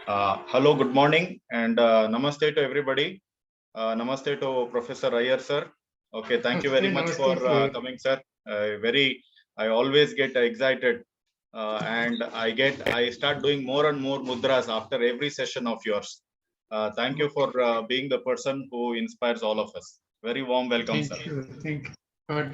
Hello, good morning, and namaste to everybody. Namaste to Professor Iyer, sir. Okay, thank you very much for coming, sir. I always get excited, and I start doing more and more mudras after every session of yours. Thank you for being the person who inspires all of us. Very warm welcome, sir. Thank you.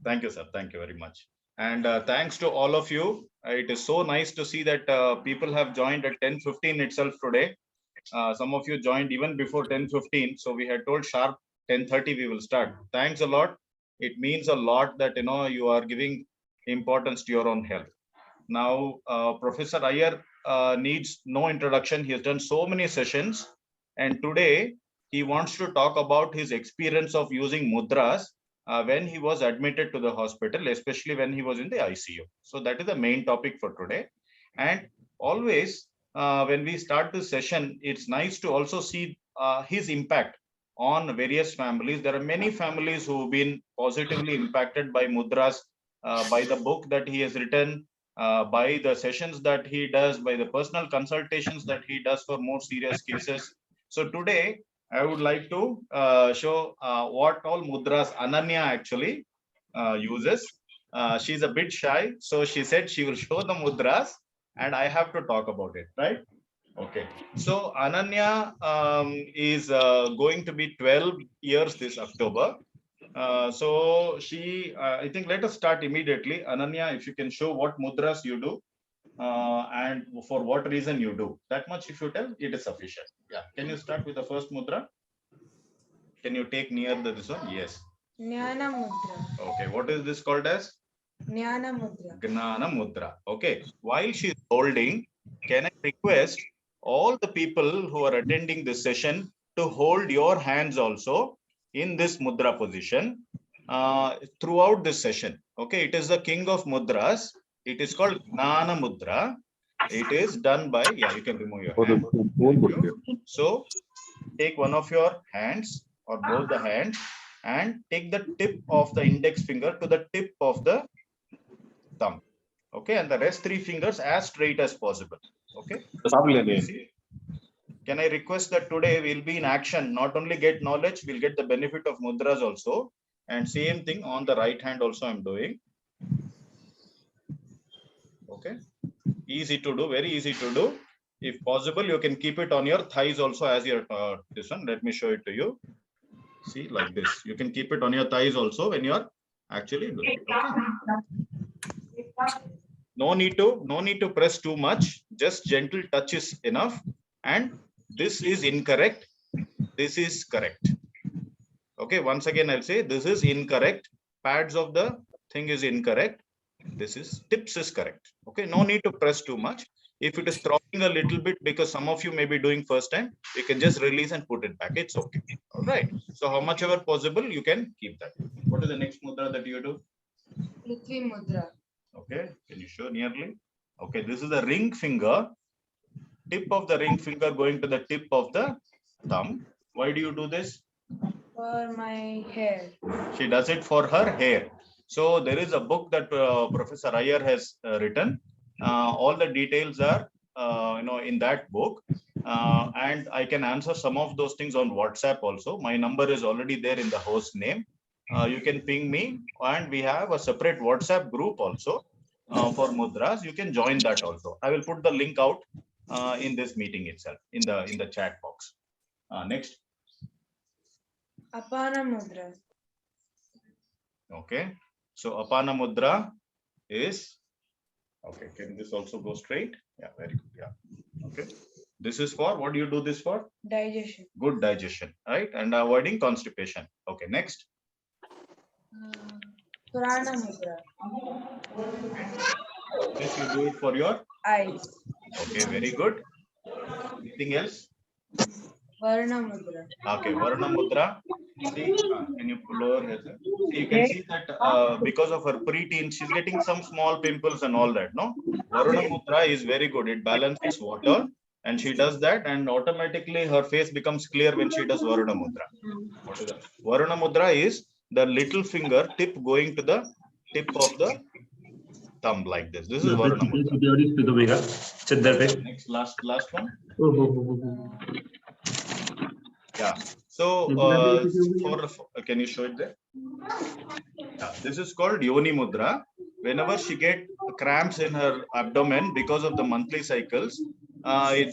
Thank you, sir. Thank you very much. And thanks to all of you. It is so nice to see that people have joined at 10:15 itself today. Some of you joined even before 10:15. So we had told sharp 10:30 we will start. Thanks a lot. It means a lot that you are giving importance to your own health. Now, Professor Iyer needs no introduction. He has done so many sessions. And today he wants to talk about his experience of using mudras when he was admitted to the hospital, especially when he was in the ICU. So that is the main topic for today. And always when we start this session, it's nice to also see his impact on various families. There are many families who have been positively impacted by mudras, by the book that he has written, by the sessions that he does, by the personal consultations that he does for more serious cases. So today, I would like to show what all mudras Ananya actually uses. She's a bit shy, so she said she will show the mudras and I have to talk about it, right? Okay. So Ananya is going to be 12 years this October. So I think let us start immediately. Ananya, if you can show what mudras you do and for what reason you do. That much if you tell, it is sufficient. Yeah. Can you start with the first mudra? Can you take near this one? Yes. Jnana Mudra. Okay. What is this called as? Jnana Mudra. Gnana Mudra. Okay. While she is holding, can I request all the people who are attending this session to hold your hands also in this mudra position throughout this session. Okay, it is the king of mudras. It is called Gnana Mudra. It is done by, yeah, you can remove your hand. So take one of your hands or both the hands and take the tip of the index finger to the tip of the thumb. Okay, and the rest 3 fingers as straight as possible. Okay. Can I request that today we'll be in action, not only get knowledge, we'll get the benefit of mudras also. And same thing on the right hand also I'm doing. Okay. Easy to do, very easy to do. If possible, you can keep it on your thighs also as your this one. Let me show it to you. See, like this. You can keep it on your thighs also when you're actually doing it. Okay. No need to press too much. Just gentle touch is enough. And this is incorrect. This is correct. Okay, once again I'll say this is incorrect. Pads of the thing is incorrect. This is tips is correct. Okay, no need to press too much. If it is throbbing a little bit because some of you may be doing first time, you can just release and put it back. It's okay. All right. So how much ever possible you can keep that. What is the next mudra that you do? Prithvi Mudra. Okay, can you show nearly? Okay, this is the ring finger. Tip of the ring finger going to the tip of the thumb. Why do you do this? For my hair. She does it for her hair. So there is a book that Professor Iyer has written. All the details are in that book, and I can answer some of those things on WhatsApp also. My number is already there in the host name. You can ping me, and we have a separate WhatsApp group also for mudras. You can join that also. I will put the link out in this meeting itself in the chat box. Next. Apana Mudra. Okay, so Apana Mudra is okay. Can this also go straight? Yeah, very good. Yeah. Okay. This is for what do you do this for? Digestion. Good digestion, right? And avoiding constipation. Okay, next. Purana Mudra. This you do it for your eyes. Okay, very good. Anything else? Varna Mudra. Okay, Varna Mudra. See, can you lower her? See, you can see that because of her preteen, she's getting some small pimples and all that. No, Varuna Mudra is very good. It balances water, and she does that, and automatically her face becomes clear when she does Varuna Mudra. What is that? Varuna Mudra is the little finger tip going to the tip of the thumb like this. This is Varuna Mudra. Next, last one. Yeah. So can you show it there? Yeah. This is called Yoni Mudra. Whenever she get cramps in her abdomen because of the monthly cycles,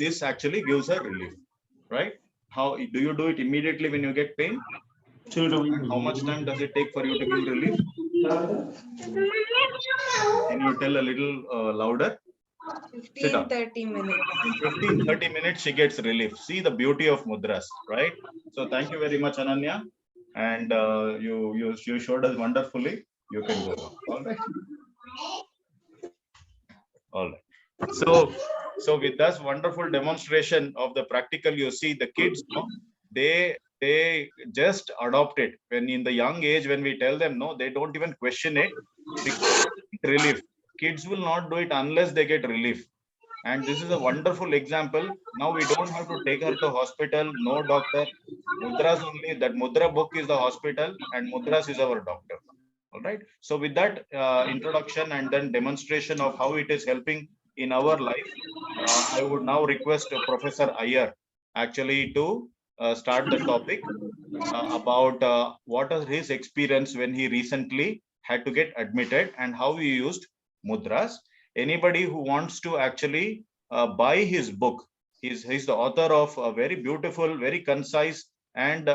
this actually gives her relief, right? How do you do it immediately when you get pain? And how much time does it take for you to give relief? Can you tell a little louder? 15-30 minutes. In 15-30 minutes, she gets relief. See the beauty of mudras, right? So thank you very much, Ananya. And you showed us wonderfully. You can go on. All right. All right. So with this wonderful demonstration of the practical, you see the kids, no, they just adopt it. When in the young age, when we tell them no, they don't even question it. Because relief. Kids will not do it unless they get relief. And this is a wonderful example. Now we don't have to take her to hospital, no doctor. Mudras only, that Mudra book is the hospital and Mudras is our doctor. All right. So with that introduction and then demonstration of how it is helping in our life, I would now request Professor Iyer actually to start the topic about what is his experience when he recently had to get admitted and how he used Mudras. Anybody who wants to actually buy his book, he's the author of a very beautiful, very concise and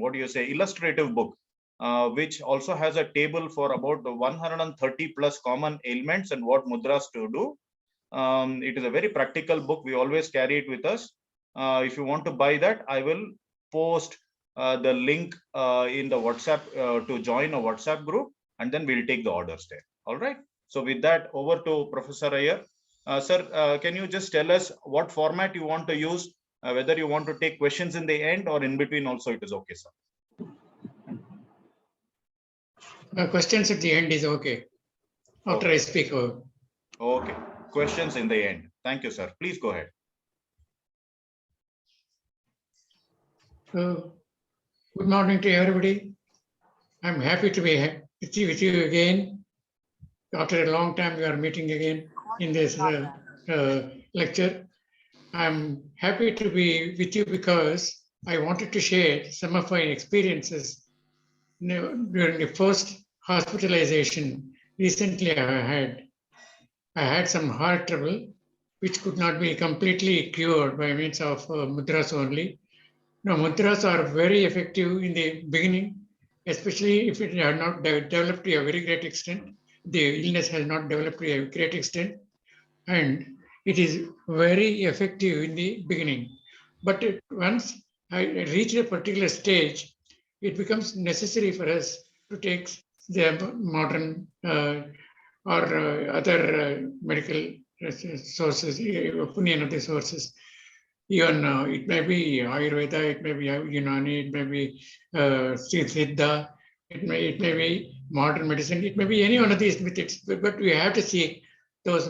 what do you say, illustrative book, which also has a table for about 130 plus common ailments and what mudras to do. It is a very practical book. We always carry it with us. If you want to buy that, I will post the link in the WhatsApp to join a WhatsApp group, and then we'll take the orders there. All right. So with that, over to Professor Iyer. Sir, can you just tell us what format you want to use, whether you want to take questions in the end or in between also, it is okay, sir. Questions at the end is okay. After Okay. I speak. Okay. Questions in the end. Thank you, sir. Please go ahead. Good morning to everybody. I'm happy to be with you again. After a long time, we are meeting again in this lecture. I'm happy to be with you because I wanted to share some of my experiences during the first hospitalization recently I had some heart trouble, which could not be completely cured by means of mudras only. Now, mudras are very effective in the beginning, especially if it had not developed to a very great extent. The illness has not developed to a great extent, and it is very effective in the beginning. But once I reach a particular stage, it becomes necessary for us to take the modern or other medical sources, opinion of the sources. Even it may be Ayurveda, it may be Unani, it may be Siddha, it may be modern medicine, it may be any one of these methods. But we have to see those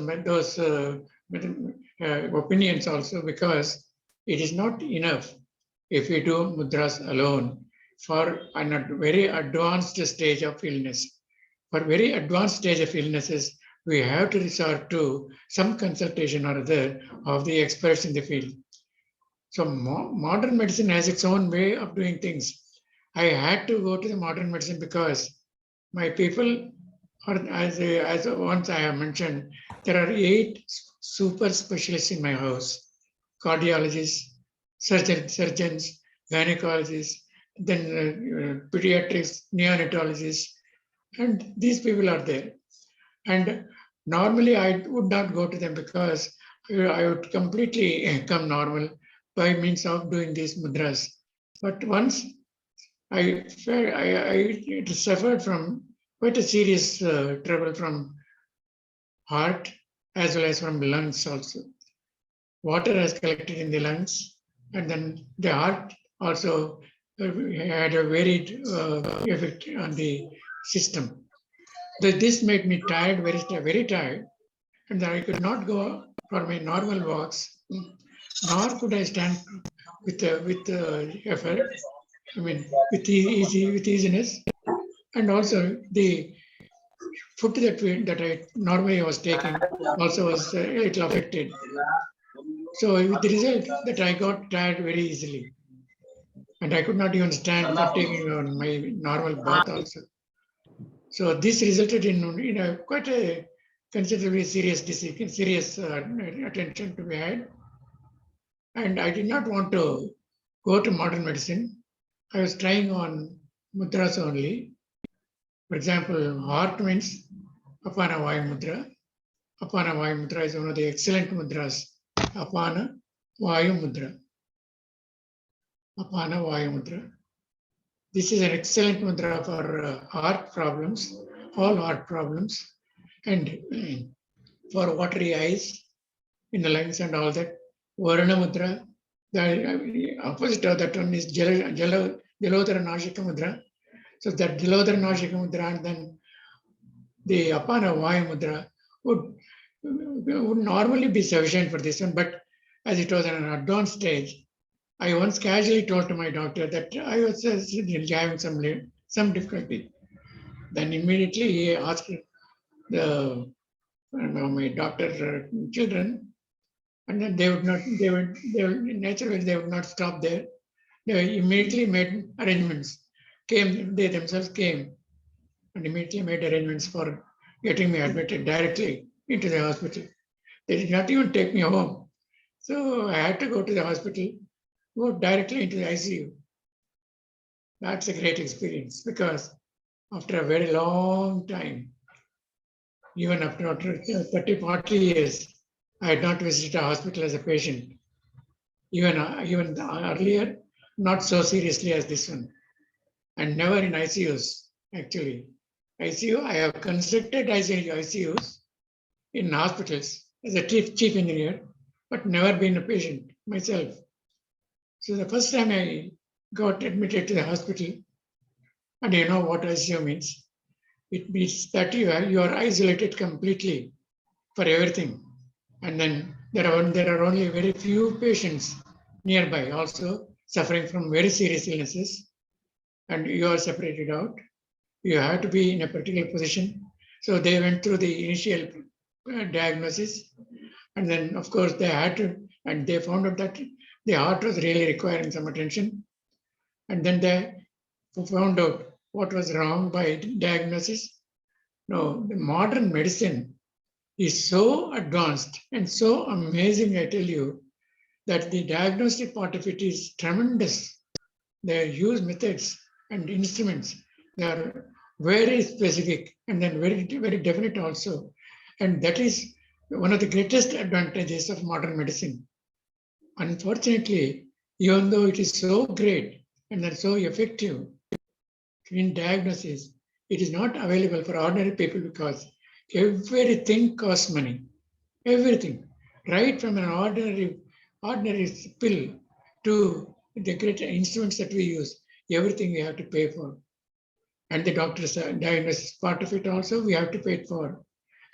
opinions also, because it is not enough if we do mudras alone for a very advanced stage of illness. For very advanced stage of illnesses, we have to resort to some consultation or other of the experts in the field. So modern medicine has its own way of doing things. I had to go to the modern medicine because my people are, as once I have mentioned, there are 8 super specialists in my house: cardiologists, surgeons, gynecologists, then pediatrics, neonatologists, and these people are there. And normally I would not go to them because I would completely come normal by means of doing these mudras. But once I suffered from quite a serious trouble from heart as well as from lungs also. Water has collected in the lungs, and then the heart also had a varied effect on the system. This made me tired, very tired, and I could not go for my normal walks, nor could I stand with effort. I mean, with easiness, and also the food that I normally was taking also was a little affected. So with the result that I got tired very easily, and I could not even stand for taking on my normal bath also. So this resulted in a quite a considerably serious disease, serious attention to be had. And I did not want to go to modern medicine. I was trying on mudras only. For example, heart means Apana Vayu Mudra. Apana Vayu Mudra is one of the excellent mudras. Apana Vayu Mudra. Apana Vayu Mudra. This is an excellent mudra for heart problems, all heart problems, and for watery eyes in the lungs and all that. Varuna Mudra. The opposite of that one is Jalodhara Nashika Mudra. So that Jalodhara Nashika Mudra and then the Apana Vayu Mudra would normally be sufficient for this one, but as it was an advanced stage, I once casually told to my doctor that I was having some difficulty. Then immediately he asked my doctor children, and then they would naturally they would not stop there. They immediately made arrangements. They themselves came and immediately made arrangements for getting me admitted directly into the hospital. They did not even take me home. So I had to go to the hospital, go directly into the ICU. That's a great experience because after a very long time, even after 30, 40 years, I had not visited a hospital as a patient. Even earlier, not so seriously as this one. And never in ICUs, actually. ICU, I have constructed ICUs in hospitals as a chief engineer, but never been a patient myself. So the first time I got admitted to the hospital, and you know what ICU means? It means that you are isolated completely for everything. And then there are only very few patients nearby also suffering from very serious illnesses, and you are separated out. You have to be in a particular position. So they went through the initial diagnosis, and then of course they had to, and they found out that the heart was really requiring some attention. And then they found out what was wrong by diagnosis. No, the modern medicine is so advanced and so amazing, I tell you, that the diagnostic part of it is tremendous. They use methods and instruments. They are very specific and then very, very definite also. And that is one of the greatest advantages of modern medicine. Unfortunately, even though it is so great and then so effective in diagnosis, it is not available for ordinary people because everything costs money. Everything, right from an ordinary pill to the great instruments that we use, everything we have to pay for. And the doctor's diagnosis part of it also we have to pay for.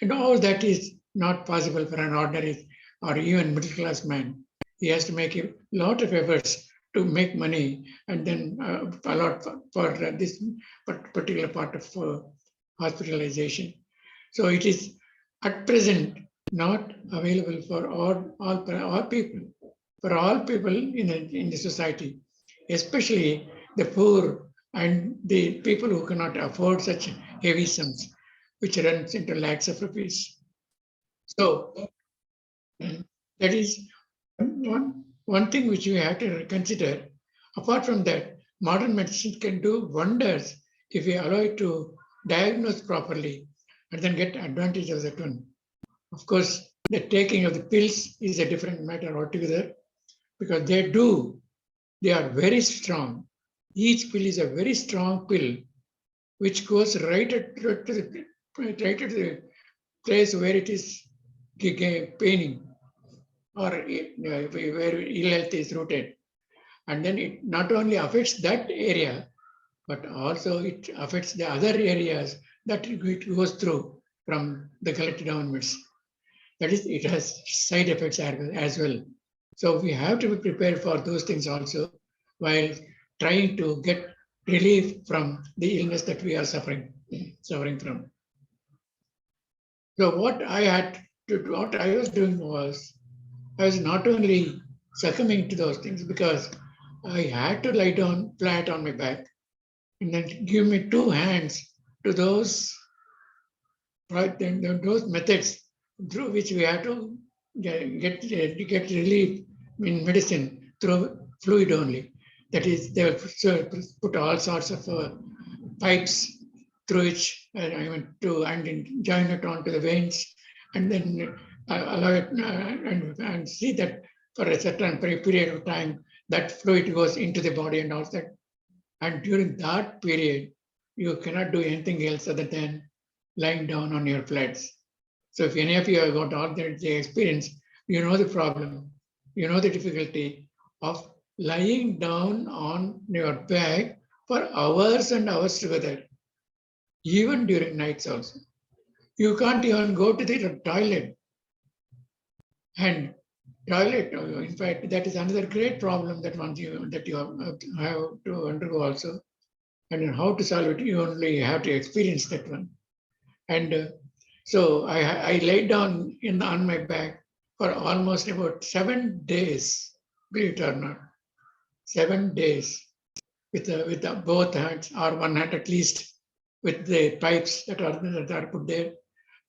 And all that is not possible for an ordinary or even middle class man. He has to make a lot of efforts to make money and then a lot for this particular part of hospitalization. So it is at present not available for all people, for all people in the society, especially the poor and the people who cannot afford such heavy sums, which runs into lakhs of rupees. So that is one thing which we have to consider. Apart from that, modern medicine can do wonders if we allow it to diagnose properly and then get advantage of that one. Of course, the taking of the pills is a different matter altogether because they are very strong. Each pill is a very strong pill which goes right at the place where it is paining or where ill health is rooted. And then it not only affects that area, but also it affects the other areas that it goes through from the gullet downwards. That is, it has side effects as well. So we have to be prepared for those things also while trying to get relief from the illness that we are suffering from. So what I was doing was, I was not only succumbing to those things because I had to lie down flat on my back and then give me two hands to those right, then those methods through which we have to get relief in medicine through fluid only. That is, they will put all sorts of pipes through which and join it onto the veins, and then allow it and see that for a certain period of time that fluid goes into the body and all that. And during that period, you cannot do anything else other than lying down on your flats. So if any of you have got all that experience, you know the problem, you know the difficulty of lying down on your back for hours and hours together, even during nights also. You can't even go to the toilet. And toilet, in fact, that is another great problem that you have to undergo also. And how to solve it, you only have to experience that one. And so I laid down on my back for almost about 7 days, believe it or not, 7 days with both hands or one hand at least, with the pipes that are put there,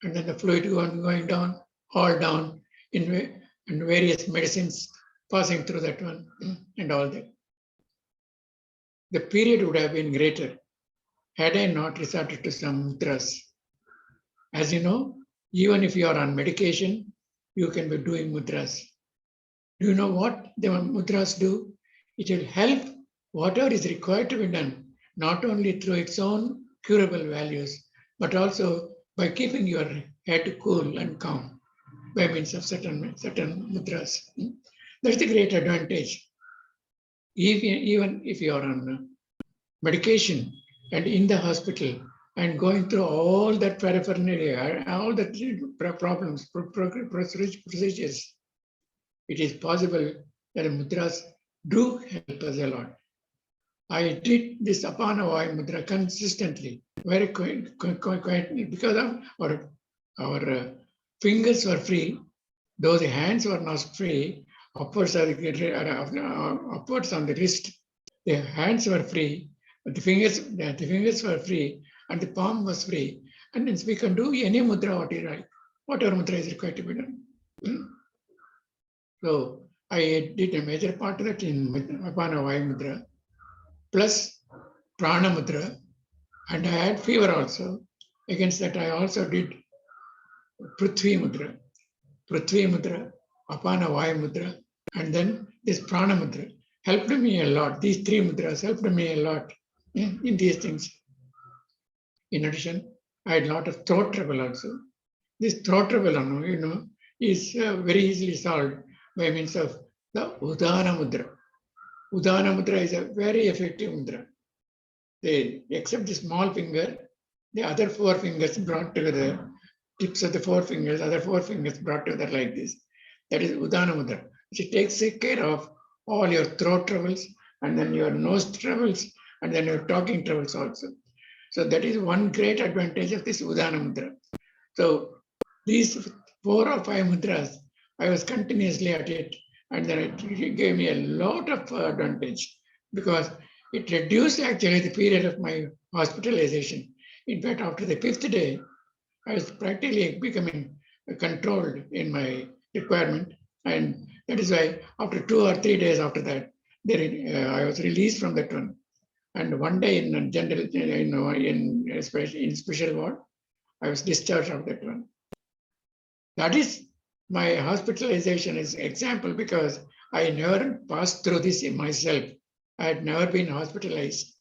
and then the fluid going down, all down in various medicines passing through that one and all that. The period would have been greater had I not resorted to some mudras. As you know, even if you are on medication, you can be doing mudras. Do you know what the mudras do? It will help whatever is required to be done, not only through its own curable values, but also by keeping your head cool and calm by means of certain mudras. That's the great advantage. Even if you are on medication and in the hospital and going through all that paraphernalia, all the problems, procedures, it is possible that mudras do help us a lot. I did this Apana Vayu Mudra consistently, very quietly, because of our fingers were free, though the hands were not free, upwards on the wrist, the hands were free, but the fingers were free, and the palm was free. And then we can do any mudra whatever mudra is required to be done. So I did a major part of that in Apana Vayu Mudra, plus Prana Mudra, and I had fever also. Against that, I also did Prithvi Mudra, Apana Vayu Mudra, and then this Prana Mudra helped me a lot. These three mudras helped me a lot in these things. In addition, I had a lot of throat trouble also. This throat trouble, is very easily solved by means of the Udana Mudra. Udana Mudra is a very effective mudra. Except the small finger, the other four fingers brought together, tips of the four fingers, other four fingers brought together like this. That is Udana Mudra. She takes care of all your throat troubles, and then your nose troubles, and then your talking troubles also. So that is one great advantage of this Udana Mudra. So these 4 or 5 mudras, I was continuously at it, and then it gave me a lot of advantage because it reduced actually the period of my hospitalization. In fact, after the 5th day, I was practically becoming controlled in my requirement, and that is why after 2 or 3 days after that, I was released from that one. And one day in general, in special ward, I was discharged of that one. That is my hospitalization is example because I never passed through this in myself. I had never been hospitalized.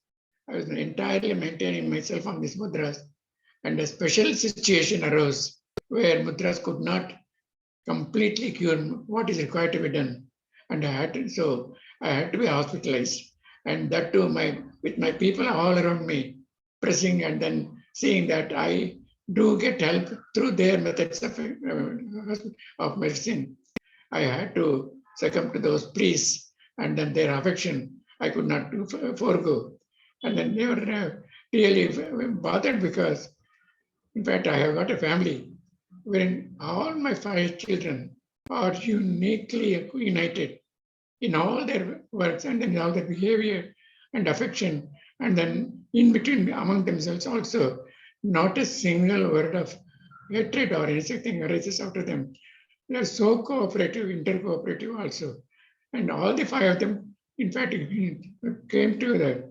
I was entirely maintaining myself on these mudras, and a special situation arose where mudras could not completely cure what is required to be done, and I had to be hospitalized, and that too with my people all around me pressing and then seeing that I do get help through their methods of medicine. I had to succumb to those priests and then their affection. I could not forego. And then they were really bothered because, in fact, I have got a family. when all my 5 children are uniquely united in all their works and in all their behavior and affection, and then in between among themselves also, not a single word of hatred or anything arises out of them. They are so cooperative, intercooperative also. And all the 5 of them, in fact, came together.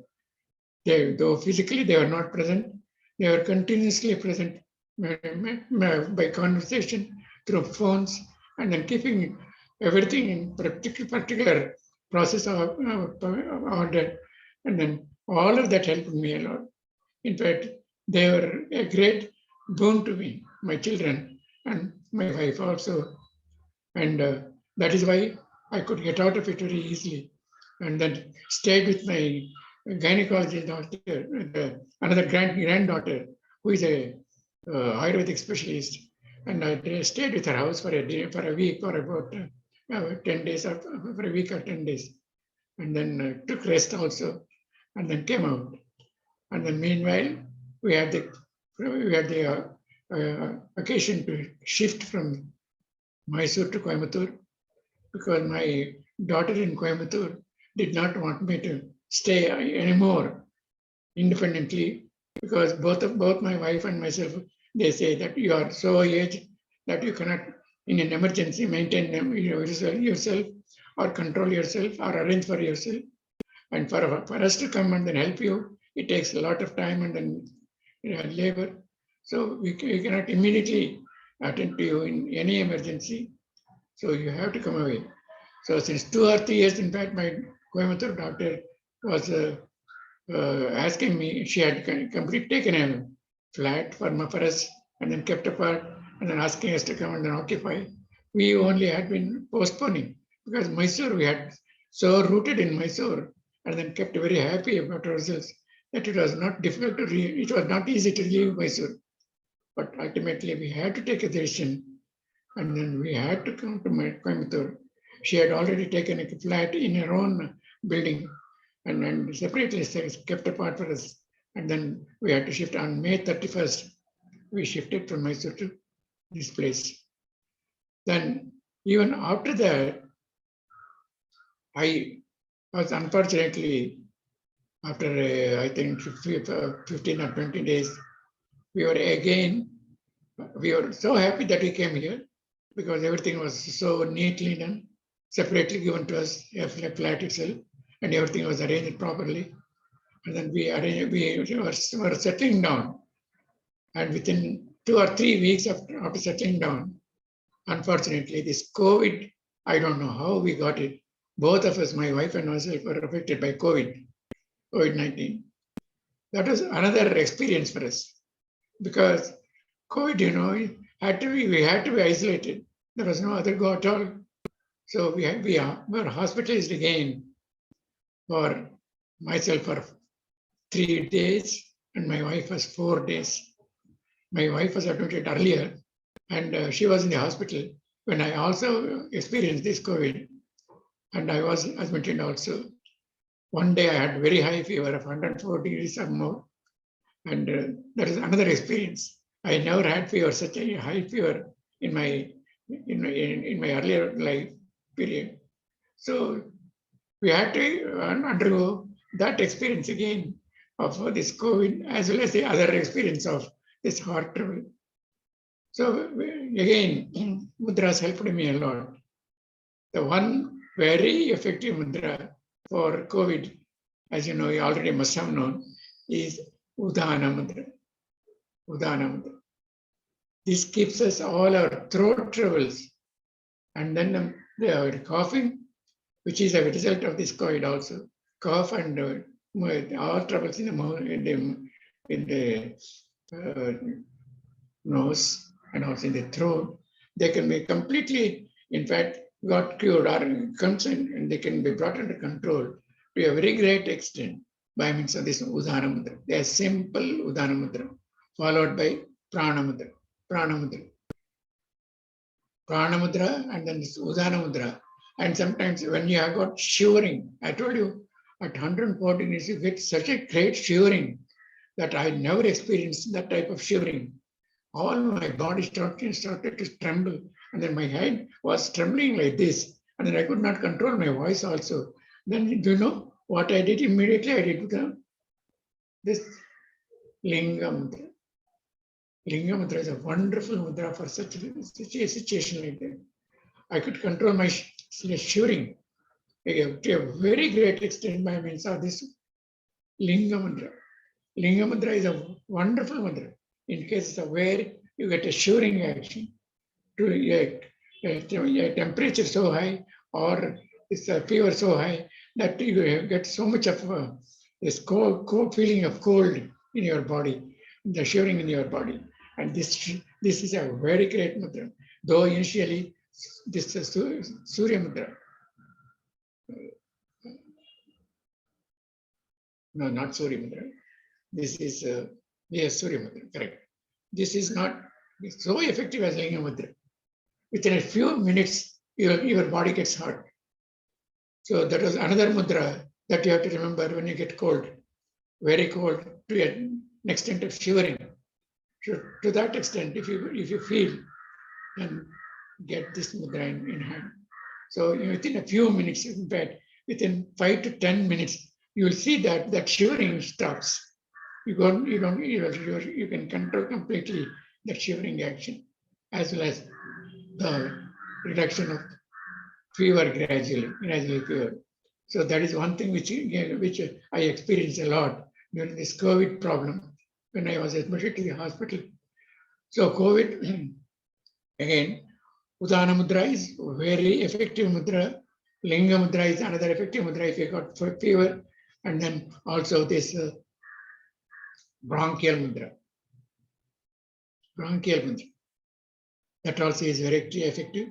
Though physically they were not present, they were continuously present by conversation through phones, and then keeping everything in particular process of order. And then all of that helped me a lot. In fact, they were a great boon to me, my children, and my wife also. And that is why I could get out of it very easily. And then stayed with my gynecology doctor, another granddaughter, who is a Ayurvedic specialist. And I stayed with her house for a day, for a week, or about 10 days, or for a week or 10 days. And then took rest also, and then came out. And then meanwhile, we had the occasion to shift from Mysore to Coimbatore, because my daughter in Coimbatore did not want me to stay anymore independently, because both my wife and myself, they say that you are so aged that you cannot in an emergency maintain yourself or control yourself or arrange for yourself. And for us to come and then help you, it takes a lot of time and then labor. So we cannot immediately attend to you in any emergency. So you have to come away. So since 2 or 3 years, in fact, my Coimbatore doctor was asking me, she had completely taken a flat for us and then kept apart and then asking us to come and then occupy. We only had been postponing because Mysore, we had so rooted in Mysore and then kept very happy about ourselves that it was not difficult to it was not easy to leave Mysore. But ultimately we had to take a decision, and then we had to come to Coimbatore. She had already taken a flat in her own building and then separately kept apart for us. And then we had to shift on May 31st. We shifted from Mysore to this place. Then even after that, I was unfortunately, after I think 15 or 20 days, we were so happy that we came here because everything was so neatly done, separately given to us, a flat itself, and everything was arranged properly. And then we were settling down. And within 2 or 3 weeks after settling down, unfortunately, this COVID, I don't know how we got it. Both of us, my wife and myself, were affected by COVID-19. That was another experience for us because COVID, we had to be isolated. There was no other go at all. So we were hospitalized again for myself for 3 days and my wife was 4 days. My wife was admitted earlier and she was in the hospital when I also experienced this COVID, and I was admitted also. One day I had very high fever of 104 degrees or more, and that is another experience. I never had such a high fever in my earlier life period. So we had to undergo that experience again of this COVID, as well as the other experience of this heart trouble. So again, mudras helped me a lot. The one very effective mudra for COVID, as you know, you already must have known, is Udana Mudra. Udana Mudra. This keeps us all our throat troubles, and then the coughing, which is a result of this COVID also. Cough and all troubles in the nose and also in the throat, they can be completely, in fact, got cured or concerned, and they can be brought under control to a very great extent by means of this Udana Mudra. They are simple Udana Mudra, followed by Prana Mudra. Prana Mudra. Prana Mudra and then this Udana Mudra. And sometimes when you have got shivering, I told you, at 114 years, you get such a great shivering that I never experienced that type of shivering. all my body started to tremble. And then my head was trembling like this. And then I could not control my voice also. Then, do you know what I did immediately? I did this Linga Mudra. Linga Mudra is a wonderful mudra for such a situation like that. I could control my shivering to a very great extent by means of this Linga Mudra. Linga Mudra is a wonderful mudra in cases of where you get a shivering action to a temperature so high or it's a fever so high that you get so much of this cold feeling of cold in your body, the shivering in your body. And this is a very great mudra. Though initially this is Surya Mudra. No, not Surya Mudra. This is yes, Surya Mudra, correct. This is not so effective as Linga Mudra. Within a few minutes, your body gets hot. So that was another mudra that you have to remember when you get cold, very cold, to an extent of shivering. To that extent, if you feel, then get this mudra in hand. So within a few minutes, in fact, within 5 to 10 minutes, you will see that shivering stops. You can control completely that shivering action, as well as the reduction of fever gradually fever. So that is one thing which I experienced a lot during this COVID problem when I was admitted to the hospital. So COVID, again, Udana Mudra is very effective mudra. Linga Mudra is another effective mudra if you got fever. And then also this bronchial mudra. Bronchial mudra. That also is very effective.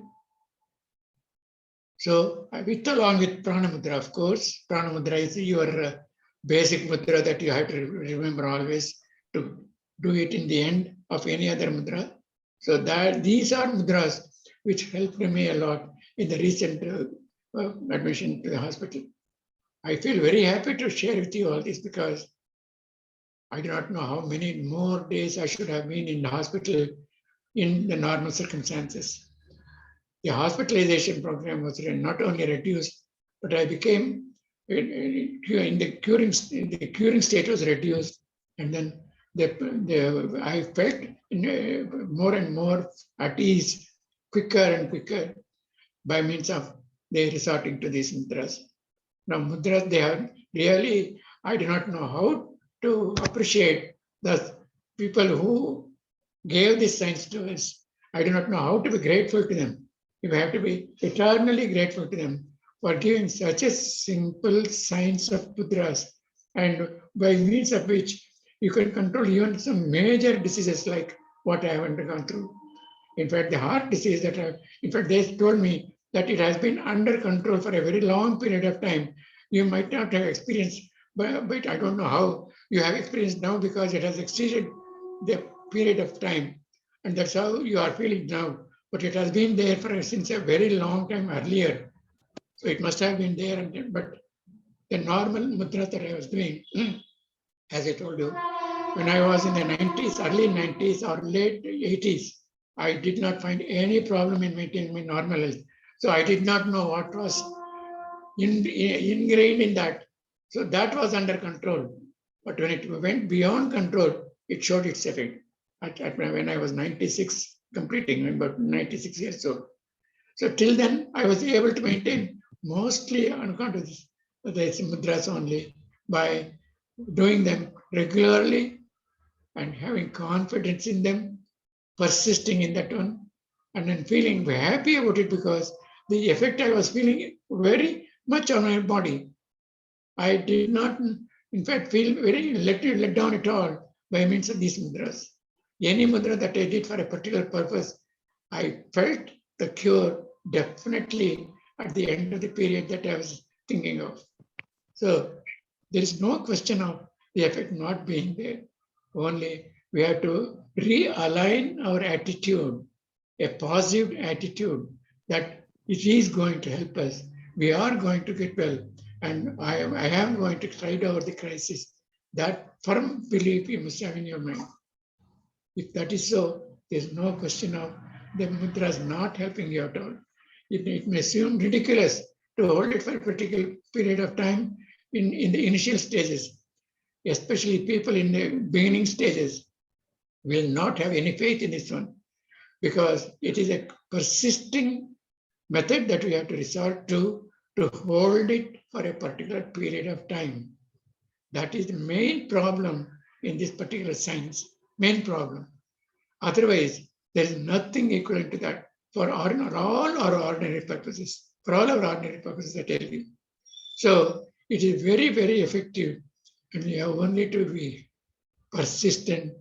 So along with Prana Mudra, of course, Prana Mudra is your basic mudra that you have to remember always to do it in the end of any other mudra. So that these are mudras which helped me a lot in the recent admission to the hospital. I feel very happy to share with you all this because I do not know how many more days I should have been in the hospital in the normal circumstances. The hospitalization program was not only reduced, but I became in the curing state was reduced, and then I felt more and more at ease, quicker and quicker by means of they resorting to these mudras. Now mudras, they are really, I do not know how to appreciate the people who gave this science to us. I do not know how to be grateful to them. You have to be eternally grateful to them for giving such a simple science of mudras, and by means of which you can control even some major diseases like what I have undergone through. In fact, the heart disease they told me that it has been under control for a very long period of time. You might not have experienced, but I don't know how you have experienced now because it has exceeded the period of time. And that's how you are feeling now. But it has been there since a very long time earlier. So it must have been there. But the normal mudra that I was doing, as I told you, when I was in the 90s, early 90s or late 80s, I did not find any problem in maintaining my normal health. So I did not know what was ingrained in that. So that was under control. But when it went beyond control, it showed its effect. When I was 96, completing about 96 years old. So till then, I was able to maintain mostly on account of the mudras only by doing them regularly and having confidence in them, persisting in that one, and then feeling happy about it because the effect I was feeling very much on my body. I did not, in fact, feel very let down at all by means of these mudras. Any mudra that I did for a particular purpose, I felt the cure definitely at the end of the period that I was thinking of. So there is no question of the effect not being there. Only we have to realign our attitude, a positive attitude that it is going to help us. We are going to get well. And I am going to tide over the crisis. That firm belief you must have in your mind. If that is so, There's no question of the mudras not helping you at all. It may seem ridiculous to hold it for a particular period of time in the initial stages, especially people in the beginning stages will not have any faith in this one because it is a persisting method that we have to resort to hold it for a particular period of time. That is the main problem in this particular science, main problem. Otherwise, there is nothing equivalent to that for all our ordinary purposes, for all our ordinary purposes, I tell you. So it is very, very effective, and we have only to be persistent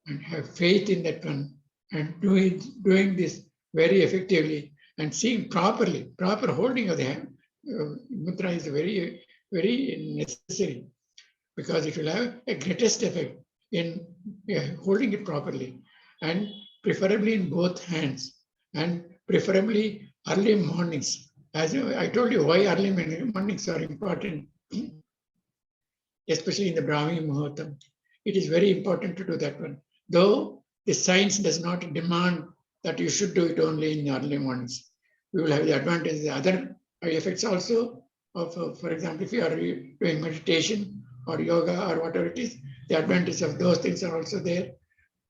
and have faith in that one and doing this very effectively and seeing properly, proper holding of the hand. Mudra is very, very necessary because it will have a greatest effect in holding it properly and preferably in both hands and preferably early mornings. As I told you why early mornings are important, especially in the Brahmi Muhurtam. It is very important to do that one. Though the science does not demand that you should do it only in the early mornings. We will have the advantage, the other effects also of, for example, if you are doing meditation or yoga or whatever it is, the advantage of those things are also there,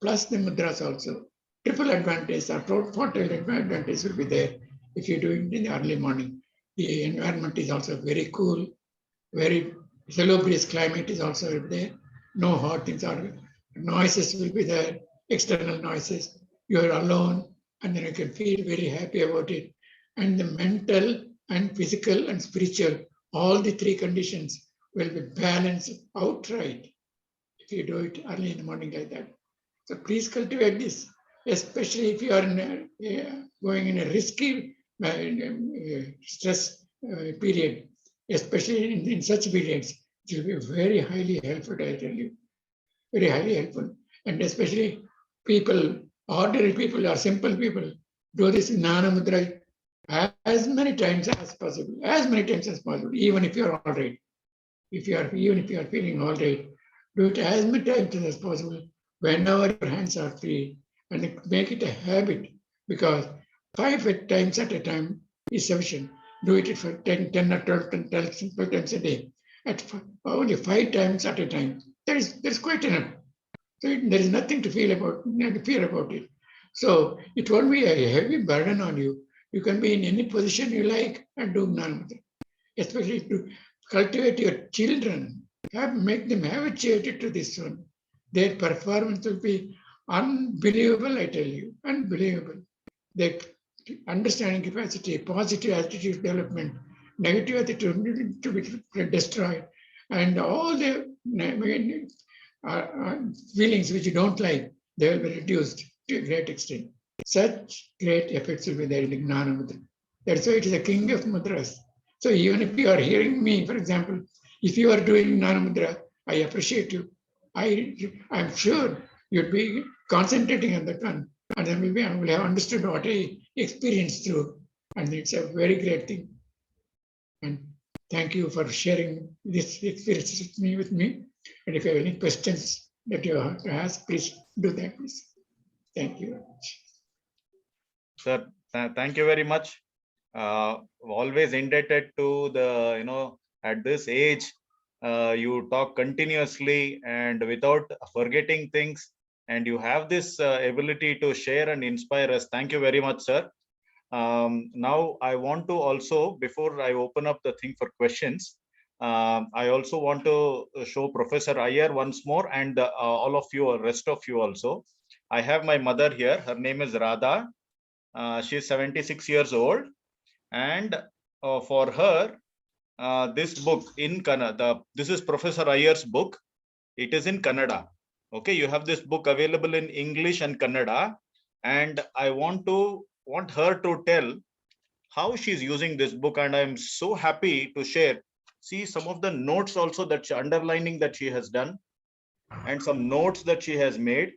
plus the mudras also. Triple advantage or total advantage will be there if you do it in the early morning. The environment is also very cool, very yellow breeze climate is also there. No hot things are, noises will be there, external noises. You are alone, and then you can feel very happy about it. And the mental and physical and spiritual, all the three conditions will be balanced outright if you do it early in the morning like that. So please cultivate this, especially if you are going in a risky stress period, especially in such periods. It will be very highly helpful, I tell you, very highly helpful. And especially people, ordinary people or simple people, do this Jnana Mudra as many times as possible, even if you are all right. Even if you are feeling all right, do it as many times as possible whenever your hands are free and make it a habit because 5 times at a time is sufficient. Do it for 10 or 12 times a day. At only 5 times at a time, that's quite enough. So there is nothing to fear about it. So it won't be a heavy burden on you. You can be in any position you like and do Jnana Mudra. Especially to cultivate your children, make them habituated to this one. Their performance will be unbelievable, I tell you, unbelievable. Their understanding capacity, positive attitude development, negative attitude to be destroyed, and all the feelings which you don't like, they will be reduced to a great extent. Such great effects will be there in the Jnana Mudra. That's why it is a king of mudras. So even if you are hearing me, for example, if you are doing Jnana Mudra, I appreciate you. I'm sure you'd be concentrating on that one, and then I will have understood what I experienced through, and it's a very great thing. And thank you for sharing this experience with me. And if you have any questions that you have to ask, please do that, please. Thank you. Sir, thank you very much. Always indebted to the, at this age, you talk continuously and without forgetting things, and you have this ability to share and inspire us. Thank you very much, sir. Now I want to also, before I open up the thing for questions, I also want to show Professor Iyer once more, and all of you, or rest of you also. I have my mother here. Her name is Radha. She's 76 years old, and for her, this book in Kannada, this is Professor Iyer's book. It is in Kannada. Okay, you have this book available in English and Kannada, and I want her to tell how she's using this book, and I'm so happy to share. See some of the notes also that underlining that she has done, and some notes that she has made,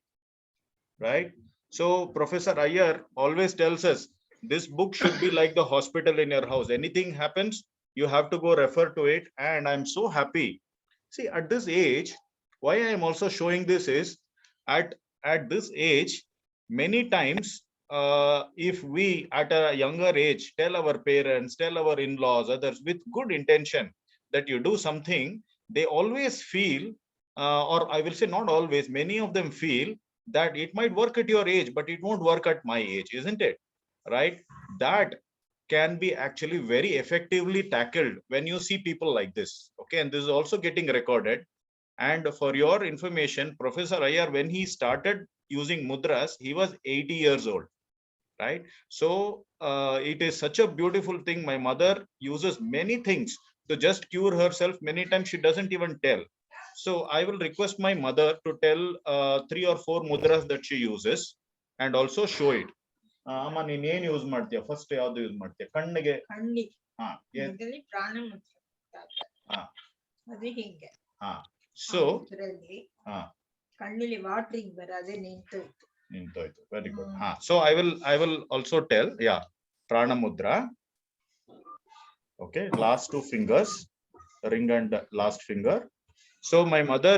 right? So Professor Iyer always tells us this book should be like the hospital in your house. Anything happens, you have to go refer to it. And I'm so happy. See, at this age, why I am also showing this is at this age, many times, if we at a younger age tell our parents, tell our in-laws, others with good intention that you do something, they always feel, or I will say not always, many of them feel that it might work at your age, but it won't work at my age, isn't it? Right? That can be actually very effectively tackled when you see people like this. Okay, and this is also getting recorded. And for your information, Professor Iyer, when he started using mudras, he was 80 years old, right? So it is such a beautiful thing. My mother uses many things to just cure herself. Many times she doesn't even tell. So I will request my mother to tell 3 or 4 mudras that she uses and also show it. ಅಮ್ಮ ನೀನ್ ಏನ್ use ಮಾಡ್ತೀಯ? First ಯಾವ್ದು use ಮಾಡ್ತೀಯ? ಕಣ್ಣಿಗೆ ಪ್ರಾಣ ಅದು ಹಿಂಗೆ. ಸೊ ಕಣ್ಣಿಲಿ ವಾಟರಿಂಗ್ ಬರದೆ ನಿಂತೋಯ್ತು. Very good. So I will also tell, yeah, prana mudra. Okay, last 2 fingers, ring and last finger. So my mother,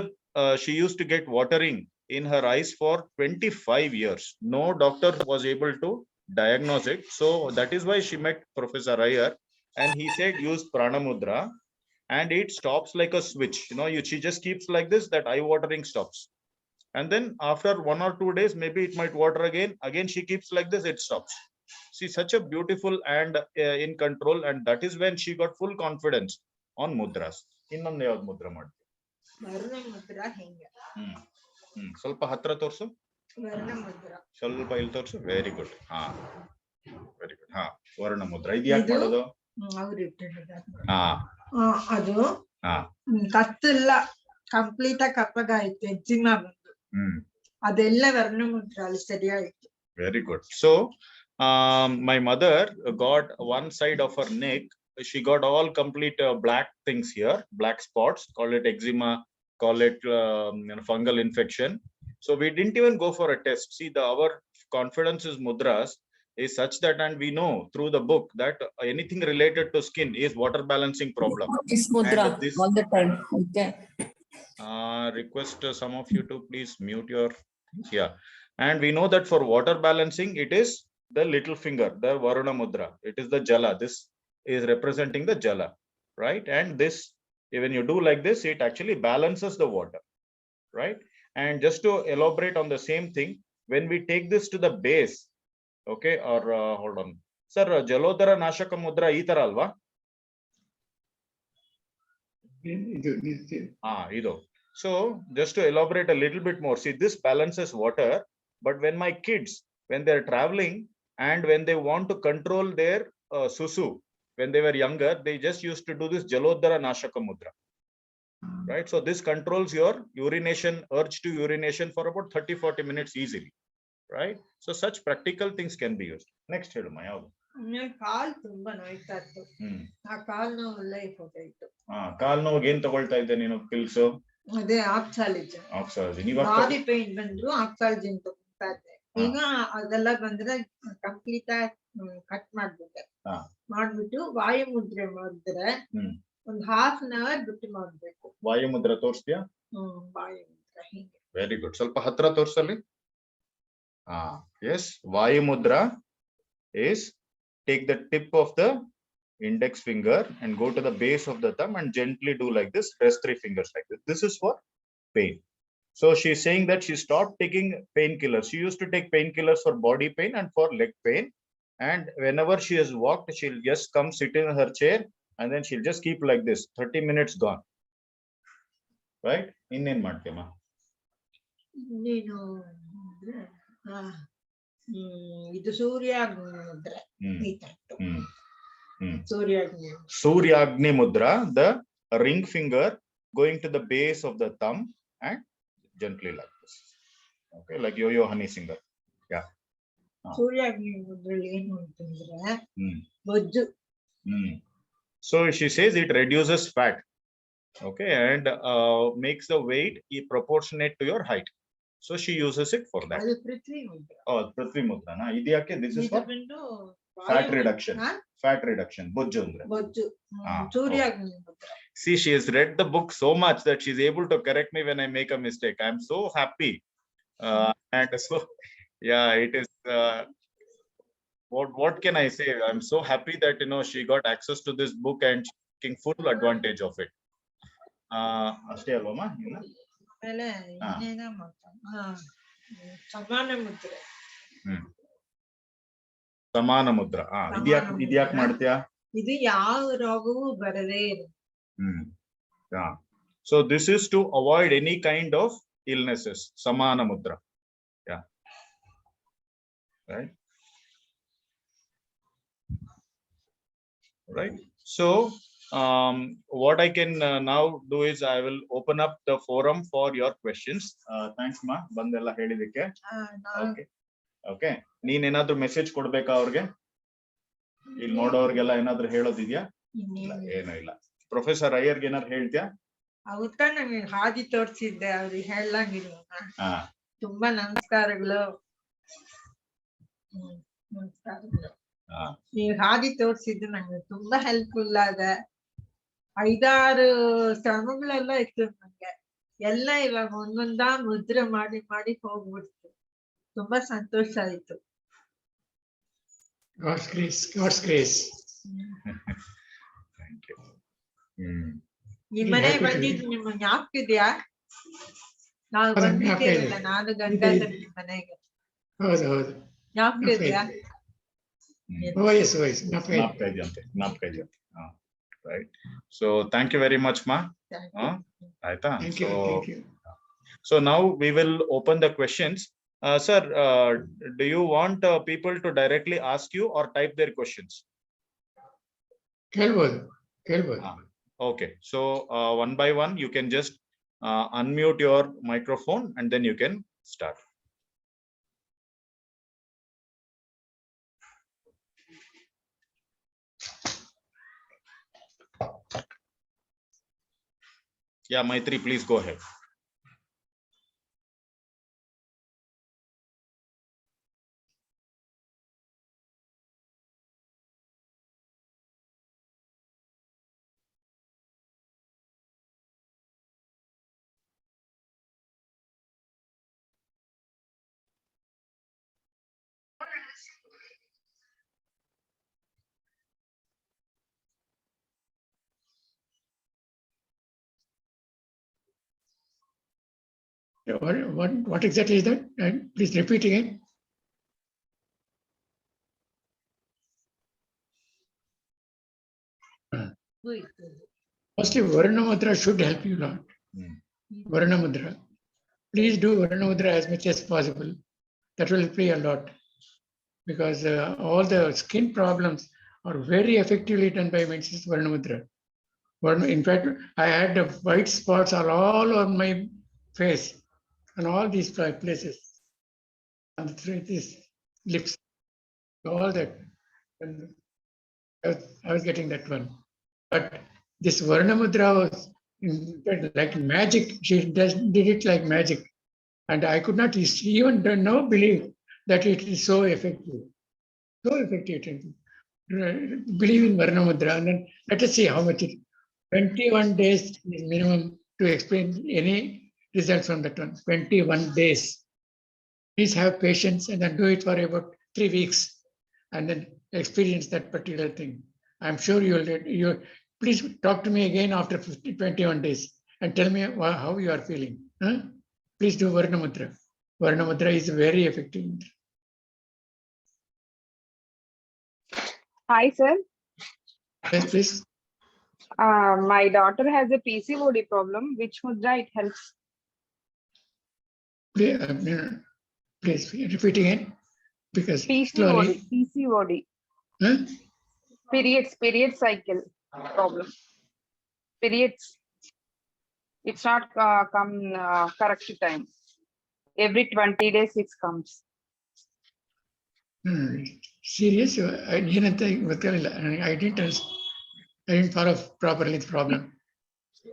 she used to get watering in her eyes for 25 years. No doctor was able to diagnose it. So that is why she met Professor Iyer, and he said use prana mudra, and it stops like a switch. You know, she just keeps like this, that eye watering stops. And then after 1 or 2 days, maybe it might water again she keeps like this, it stops. See, such a beautiful and in control, and that is when she got full confidence on mudras. Innondu yav mudra ಮಾಡ್ತೀವಿ? ವರ್ಣ ಮುದ್ರಾ ಹಿಂಗೆ. ಸ್ವಲ್ಪ ಹತ್ರ ತೋರ್ಸು. ವರ್ಣ ಮುದ್ರಾ ಸ್ವಲ್ಪ ಇಲ್ಲಿ ತೋರ್ಸು. Very good. Very good. ವರ್ಣ ಮುದ್ರಾ ಇದು ಯಾಕೆ ಮಾಡೋದು? ಅವ್ರು ಇಟ್ಟಿದ್ದಾರೆ. ಅದು ಕತ್ತೆಲ್ಲ ಕಂಪ್ಲೀಟ್ ಆಗಿ ಕಪ್ಪಗಾಯ್ತು, ಎಕ್ಸಿಮಾ ಬಂದು ಅದೆಲ್ಲ ವರ್ಣ ಮುದ್ರಾಲಿ ಸರಿಯಾಯ್ತು. Very good. So my mother got one side of her neck, she got all complete black things here, black spots, call it eczema, call it fungal infection. So we didn't even go for a test. See, our confidence is mudras is such that, and we know through the book that anything related to skin is water balancing problem. Is mudra all the time. Okay. Request some of you to please mute your things. Yeah. And we know that for water balancing, it is the little finger, the Varuna Mudra. It is the Jala. This is representing the Jala, right? And this, when you do like this, it actually balances the water, right? And just to elaborate on the same thing, when we take this to the base, okay, or hold on. Sir, Jalodhara Nashaka Mudra ee tara alva? Ido. So just to elaborate a little bit more, see, this balances water, but when my kids, when they're traveling and when they want to control their susu, when they were younger, they just used to do this Jalodhara Nashaka Mudra, right? So this controls your urination, urge to urination for about 30-40 minutes easily, right? So such practical things can be used. Next, Helma, yavu? ಕಾಲ್ ತುಂಬಾ ನೋಯ್ತಾ ಇತ್ತು. ಆ ಕಾಲ್ ನೋವು ಒಳ್ಳೆ ಹೋಗ್ತಾಯಿತ್ತು. ಕಾಲ್ ನೋವಿಗೆ ಏನ್ ತಗೊಳ್ತಾ ಇದ್ದೆ ನೀನು ಪಿಲ್ಸ್? ಅದೇ ಆಕ್ಸಾಲಜಿ. ಬಾಡಿ ಪೇನ್ ಬಂದ್ರು ಆಕ್ಸಾಲಜಿ ತಗೊಳ್ತಾ ಇದ್ದೆ. ಈಗ ಅದೆಲ್ಲ ಬಂದ್ರೆ ಕಂಪ್ಲೀಟ್ ಆಗಿ ಕಟ್ ಮಾಡ್ಬಿಟ್ಟು ವಾಯು ಮುದ್ರೆ ಮಾಡಿದ್ರೆ ಒಂದು ½ an hour ಬಿಟ್ಟು ಮಾಡ್ಬೇಕು. ವಾಯು ಮುದ್ರೆ ತೋರಿಸ್ತೀಯಾ? ವಾಯು ಮುದ್ರೆ ಹಿಂಗೆ. Very good. ಸ್ವಲ್ಪ ಹತ್ರ ತೋರ್ಸಲ್ಲಿ. Yes, Vayu mudra is take the tip of the index finger and go to the base of the thumb and gently do like this, rest 3 fingers like this. This is for pain. So she is saying that she stopped taking painkillers. She used to take painkillers for body pain and for leg pain, and whenever she has walked, she'll just come sit in her chair and then she'll just keep like this. 30 minutes gone, right? Innen ಮಾಡ್ತೀಯಮ್ಮ? ನೀನು ಇದು ಸೂರ್ಯಾಗ್ನಿ ಮುದ್ರೆ. Suryagni Mudra, the ring finger going to the base of the thumb and gently like this. Okay, like yo-yo honey singer. Yeah. Suryagni Mudra ಏನು ಅಂತಂದ್ರೆ ಬೊಜ್ಜು. So she says it reduces fat, okay, and makes the weight proportionate to your height. So she uses it for that. ಅದು ಪೃಥ್ವಿ ಮುದ್ರ. Oh, Prithvi Mudra na. Idi yakke? This is for fat reduction. Fat reduction. Bojju andre. Bojju. Suryagni Mudra. See, she has read the book so much that she's able to correct me when I make a mistake. I'm so happy. And so Yeah, it is. What can I say? I'm so happy that she got access to this book and she's taking full advantage of it. ಅಷ್ಟೇ ಅಲ್ವಮ್ಮ? ಆಮೇಲೆ ಇನ್ನೇನ ಸಮಾನ ಮುದ್ರೆ. ಸಮಾನ ಮುದ್ರ. ಇದ್ಯಾಕ್ ಮಾಡ್ತೀಯಾ? ಇದು ಯಾವ ರೋಗವೂ ಬರದೇ ಇಲ್ಲ. So this is to avoid any kind of illnesses. Samana mudra. Yeah. Right. Right. So what I can now do is I will open up the forum for your questions. Thanks ma bandella ಹೇಳಿದಕ್ಕೆ. Okay. Okay. ನೀನ್ ಏನಾದ್ರೂ message ಕೊಡ್ಬೇಕಾ ಅವ್ರಿಗೆ? ಇಲ್ಲಿ ನೋಡೋರ್ಗೆಲ್ಲ ಏನಾದ್ರೂ ಹೇಳೋದಿದ್ಯಾ? ಏನೂ ಇಲ್ಲ. Professor ಅಯ್ಯರ್ಗೆ ಏನಾದ್ರು ಹೇಳ್ತೀಯಾ? ಅವತ್ತ ನಂಗೆ ಹಾದಿ ತೋರಿಸಿದ್ದೆ, ಅವ್ರಿಗೆ ಹೇಳಂಗಿಲ್ಲ. ತುಂಬಾ ನಮಸ್ಕಾರಗಳು. ನಮಸ್ಕಾರಗಳು. ನೀವು ಹಾದಿ ತೋರಿಸಿದ್ದು ನಂಗೆ ತುಂಬಾ ಹೆಲ್ಪ್ಫುಲ್ ಆದ. 5-6 ಶ್ರಮಗಳೆಲ್ಲ ಇತ್ತು ನಂಗೆ, ಎಲ್ಲ ಇವಾಗ ಒಂದೊಂದ ಮುದ್ರೆ ಮಾಡಿ ಮಾಡಿ ಹೋಗ್ಬಿಡ್ತು. ತುಂಬಾ ಸಂತೋಷ ಆಯ್ತು. God's grace, God's grace. Thank you. ನಿಮ್ ಮನೆ ಬಂದಿದ್ದು ನಿಮ್ಮ ಜ್ಞಾಪಕ ಇದೆಯಾ? ನಾವು ಬಂದಿದ್ದೇವಲ್ಲ, ನಾನು ಗಂಗಾಧರ್ ನಿಮ್ ಮನೆಗೆ. ಹೌದು. ಜ್ಞಾಪಕ ಇದೆಯಾ? ಜ್ಞಾಪಕ ಇದೆ. Right. So thank you very much, ma. Aita. Thank you. So now we will open the questions. Sir, do you want people to directly ask you or type their questions? Kelbodu. Okay. So one by one, you can just unmute your microphone and then you can start. Yeah, Maitri, please go ahead. What exactly is that? Please repeat again. Firstly, Varna Mudra should help you a lot. Varna Mudra. Please do Varna Mudra as much as possible. That will help you a lot. Because all the skin problems are very effectively done by medicine Varna Mudra. In fact, I had the white spots all on my face and all these places, and these lips, all that. And I was getting that one. But this Varna Mudra was like magic. She did it like magic. And I could not even believe that it is so effective. So effective. Believe in Varna Mudra. And then let us see how much it is. 21 days is minimum to explain any results from that one. 21 days. Please have patience and then do it for about 3 weeks and then experience that particular thing. I'm sure you'll please talk to me again after 21 days and tell me how you are feeling. Please do Varna Mudra. Varna Mudra is very effective. Hi, sir. Yes, please. My daughter has a PCOD problem. Which mudra it helps? Please repeat again, because PCOD. Huh? Period cycle problem. Periods. It's not come correct time. Every 20 days it comes. Serious? I didn't follow properly the problem.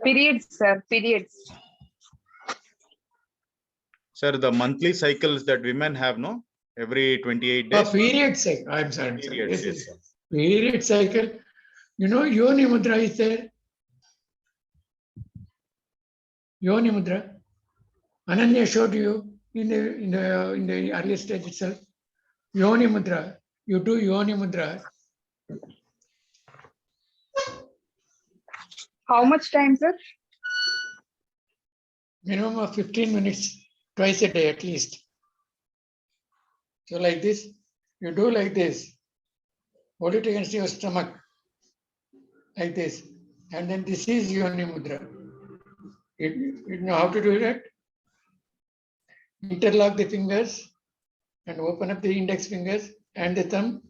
Periods, sir. Periods. Sir, the monthly cycles that women have, no? Every 28 days. Period cycle. I'm sorry. Yes. Period cycle. You know, Yoni Mudra is there. Yoni Mudra. Ananya showed you in the early stage itself. Yoni Mudra. You do Yoni Mudra. How much time, sir? Minimum of 15 minutes, twice a day at least. So like this, you do like this. Hold it against your stomach, like this. And then this is Yoni Mudra. You know how to do that? Interlock the fingers and open up the index fingers and the thumb,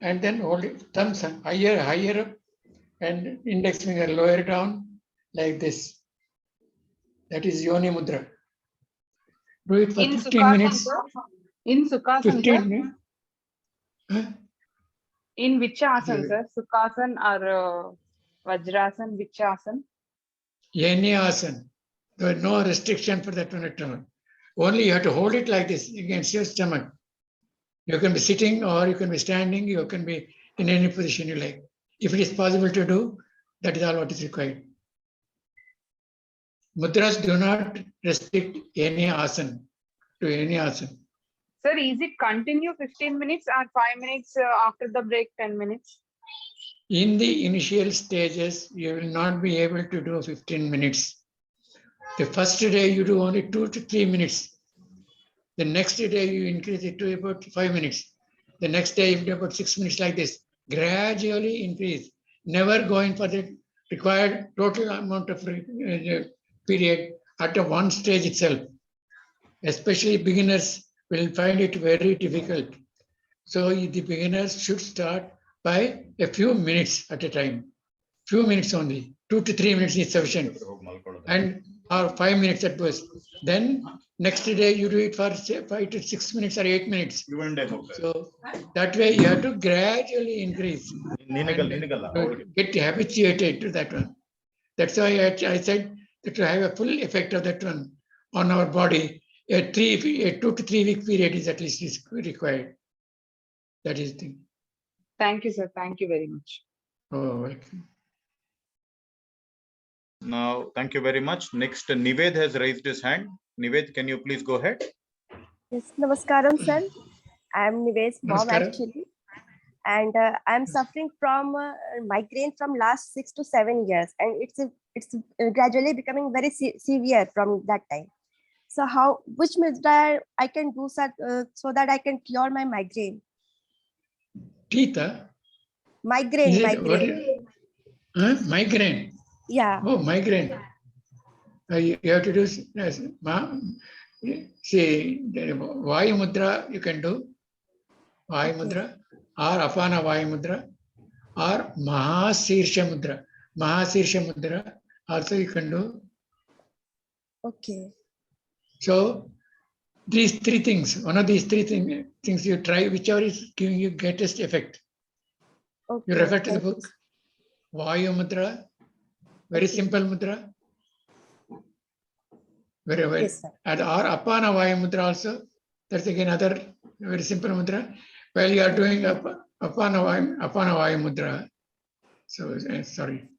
and then hold it, thumbs higher up, and index finger lower down, like this. That is Yoni Mudra. Do it for 15 minutes. In Sukhasana, 15 minutes. Huh? In which asana, sir? Sukhasana or Vajrasana, which asana? Any asana. There is no restriction for that one at all. Only you have to hold it like this against your stomach. You can be sitting or you can be standing, you can be in any position you like. If it is possible to do, that is all what is required. Mudras do not restrict any asana to any asana. Sir, is it continue 15 minutes or 5 minutes after the break, 10 minutes? In the initial stages, you will not be able to do 15 minutes. The first day you do only 2 to 3 minutes. The next day you increase it to about 5 minutes. The next day you do about 6 minutes, like this. Gradually increase. Never going for the required total amount of period at the one stage itself. Especially beginners will find it very difficult. So the beginners should start by a few minutes at a time. Few minutes only. 2 to 3 minutes is sufficient. And or 5 minutes at most. Then next day you do it for 5 to 6 minutes or 8 minutes. So that way you have to gradually increase. Get habituated to that one. That's why I said that to have a full effect of that one on our body, a 2 to 3 week period is at least is required. That is the thing. Thank you, sir. Thank you very much. Oh, welcome. Now, thank you very much. Next, Nived has raised his hand. Nived, can you please go ahead? Yes, Namaskaram, sir. I am Nived's mom actually, and I am suffering from migraine from last 6 to 7 years, and it's gradually becoming very severe from that time. So, which mudra I can do, sir, so that I can cure my migraine? Tita? Migraine. Migraine. Yeah. Oh, migraine. You have to do, see, Vayu Mudra you can do. Vayu Mudra or Apana Vayu Mudra or Mahasirsha Mudra. Mahasirsha Mudra also you can do. Okay. So these three things, one of these three things you try, whichever is giving you greatest effect. Okay. You refer to the book. Vayu Mudra. Very simple mudra. Very well. Yes, and or Apana Vayu Mudra also. That's again another very simple mudra. While you are doing Apana Vayu Mudra. So sorry.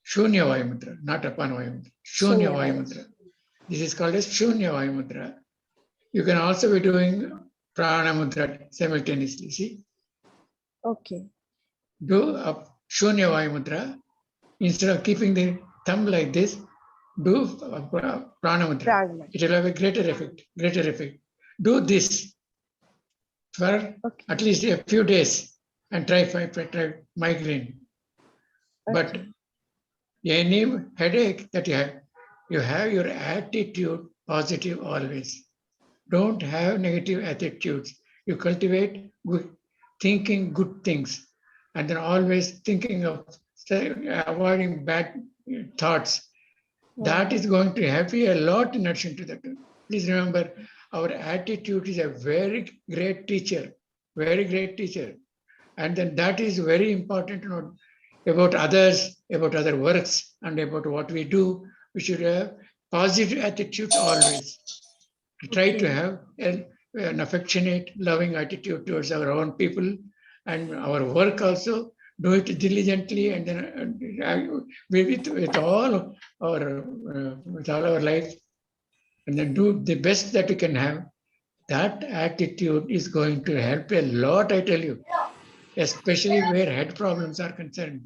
Shunya Vayu Mudra, not Apana Vayu Mudra. Shunya Vayu Mudra. This is called as Shunya Vayu Mudra. You can also be doing Prana Mudra simultaneously. See? Okay. Do Shunya Vayu Mudra. Instead of keeping the thumb like this, do Prana Mudra. It will have a greater effect. Do this for at least a few days and try migraine. Okay. But any headache that you have your attitude positive always. Don't have negative attitudes. You cultivate thinking good things, and then always thinking of avoiding bad thoughts. That is going to help you a lot in addition to that. Please remember, our attitude is a very great teacher, and then that is very important to know about others, about other works, and about what we do. We should have positive attitude always. Try to have an affectionate, loving attitude towards our own people and our work also. Do it diligently, and then with all our life. and then do the best that you can have. That attitude is going to help a lot, I tell you, especially where head problems are concerned.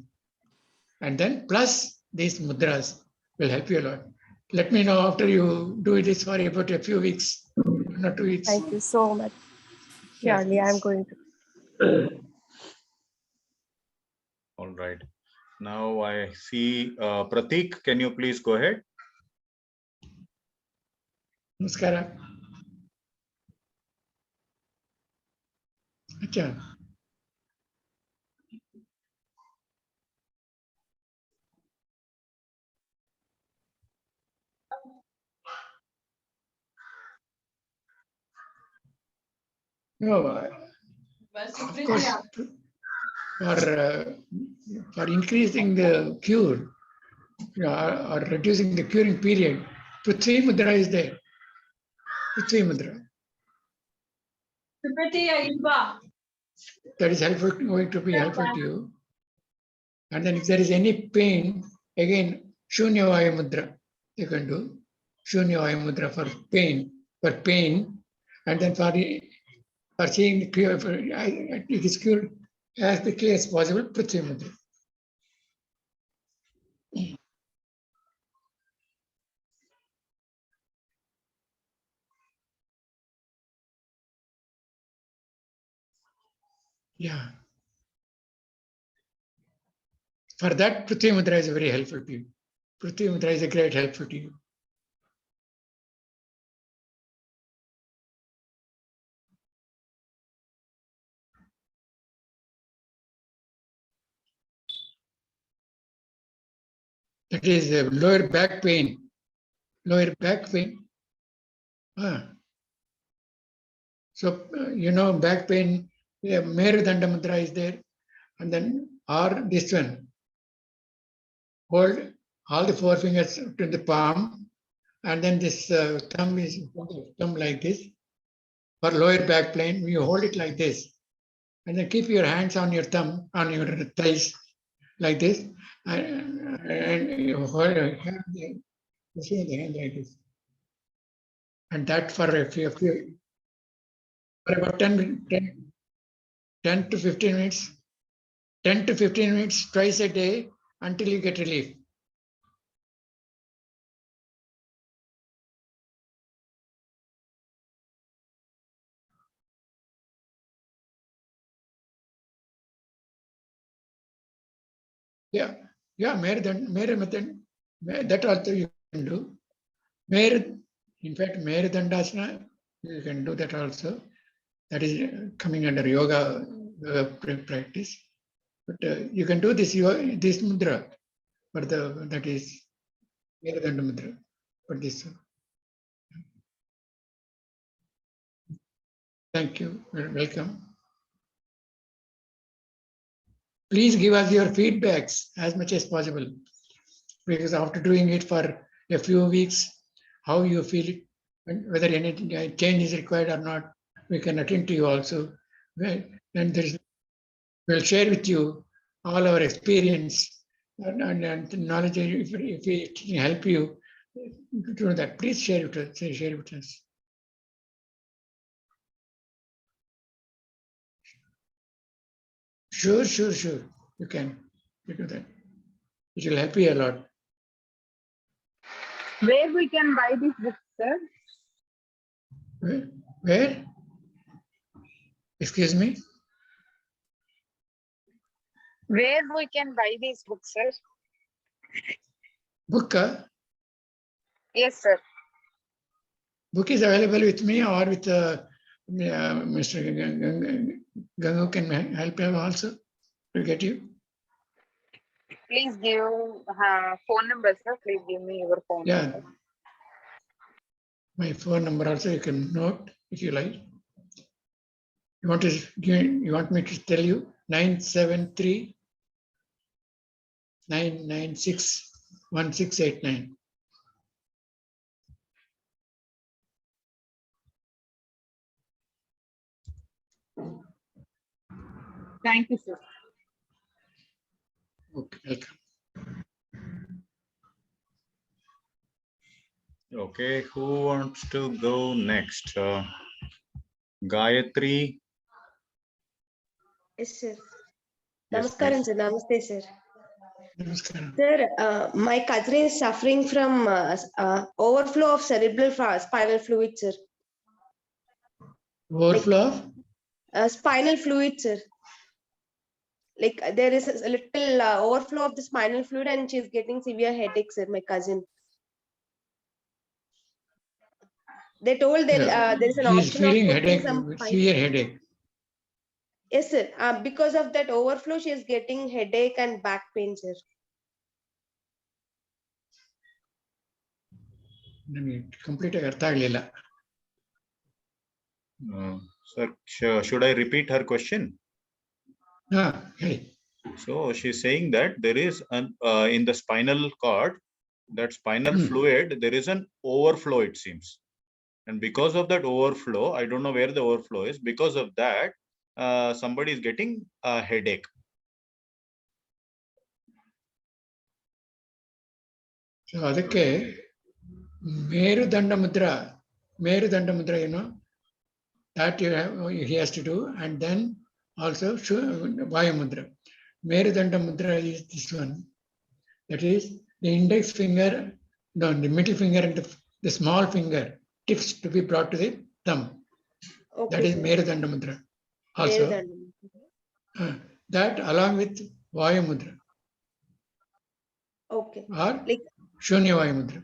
And then plus these mudras will help you a lot. Let me know after you do this for about a few weeks, not 2 weeks. Thank you so much. Yes, Surely I'm going to. All right. Now I see Pratik. Can you please go ahead? Namaskara. Acha. No, of course, for increasing the cure or reducing the curing period, Prithvi Mudra is there. Prithvi Mudra. That is helpful, going to be helpful to you. And then if there is any pain, again, Shunya Vaya Mudra you can do. Shunya Vaya Mudra for pain, and then for seeing the cure, it is cured as quickly as possible, Prithvi Mudra. Yeah. For that, Prithvi Mudra is very helpful to you. Prithvi Mudra is a great helpful to you. That is lower back pain. Lower back pain. So, back pain, Merudanda Mudra is there. And then, or this one. Hold all the four fingers to the palm. And then this thumb is like this. For lower back pain, you hold it like this. And then keep your hands on your thumb, on your thighs, like this. And you hold the hand like this. And that for for about 10 to 15 minutes, 10 to 15 minutes twice a day until you get relief. Yeah, Mere method, that also you can do. In fact, Mere Dandasana, you can do that also. That is coming under yoga practice. But you can do this mudra, but that is Mere Danda Mudra, for this one. Thank you. Welcome. Please give us your feedbacks as much as possible, because after doing it for a few weeks, how you feel it, and whether any change is required or not, we can attend to you also. And we'll share with you all our experience and knowledge. If it can help you do that, please share it with us. Sure. You can do that. It will help you a lot. Where we can buy this book, sir? Where? Excuse me? Where we can buy these books, sir? Book? Yes, sir. Book is available with me or with Mr. Gangu can help you also to get you. Please give phone number, sir. Please give me your phone number. My phone number also you can note if you like. You want me to tell you? 973 996 1689. Thank you, sir. Okay, welcome. Okay, who wants to go next? Gayatri. Yes, sir. Yes, Namaskaram, sir. Namaste, sir. Namaskaram. Sir, my cousin is suffering from overflow of cerebral spinal fluid, sir. Overflow of? Spinal fluid, sir. Like there is a little overflow of the spinal fluid and she's getting severe headaches, sir, my cousin. They told that there is an He is option of feeling putting headache, some severe headache. Yes, sir. Because of that overflow, she is getting headache and back pain, sir. Complete ಅರ್ಥ ಆಗಲಿಲ್ಲ. Sir, should I repeat her question? Hey. So she's saying that there is an in the spinal cord, that spinal fluid, there is an overflow, it seems. And because of that overflow, I don't know where the overflow is. Because of that, somebody is getting a headache. So adake Merudanda Mudra, you know, that he has to do, and then also Vaya Mudra. Merudanda Mudra is this one. That is the index finger, no, the middle finger and the small finger tips to be brought to the thumb. Okay, that is Merudanda Mudra. Also, that along with Vaya Mudra. Okay. Or like Shunya Vaya Mudra.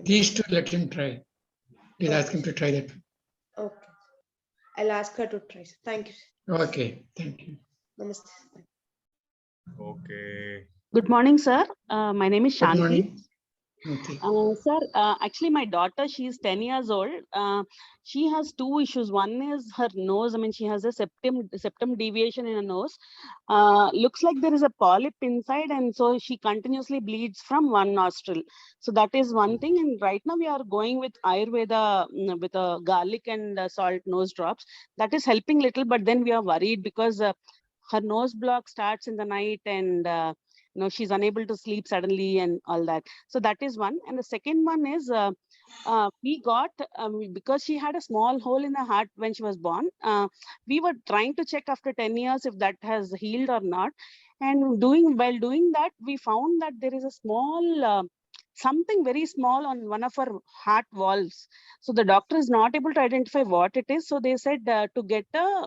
These two, let him try. Please ask him to try that. Okay. I'll ask her to try. Thank you. Okay. Thank you. Namaste. Okay. Good morning, sir. My name is Shanti. Good morning. Okay. Sir, actually, my daughter, she's 10 years old. She has two issues. One is her nose. I mean, she has a septum deviation in her nose. Looks like there is a polyp inside, and so she continuously bleeds from one nostril. So that is one thing. And right now we are going with Ayurveda with a garlic and salt nose drops. That is helping little, but then we are worried because her nose block starts in the night, and she's unable to sleep suddenly and all that. So that is one. And the second one is we got, because she had a small hole in the heart when she was born, we were trying to check after 10 years if that has healed or not. And while doing that, we found that there is a small, something very small on one of her heart valves. So the doctor is not able to identify what it is. So they said to get a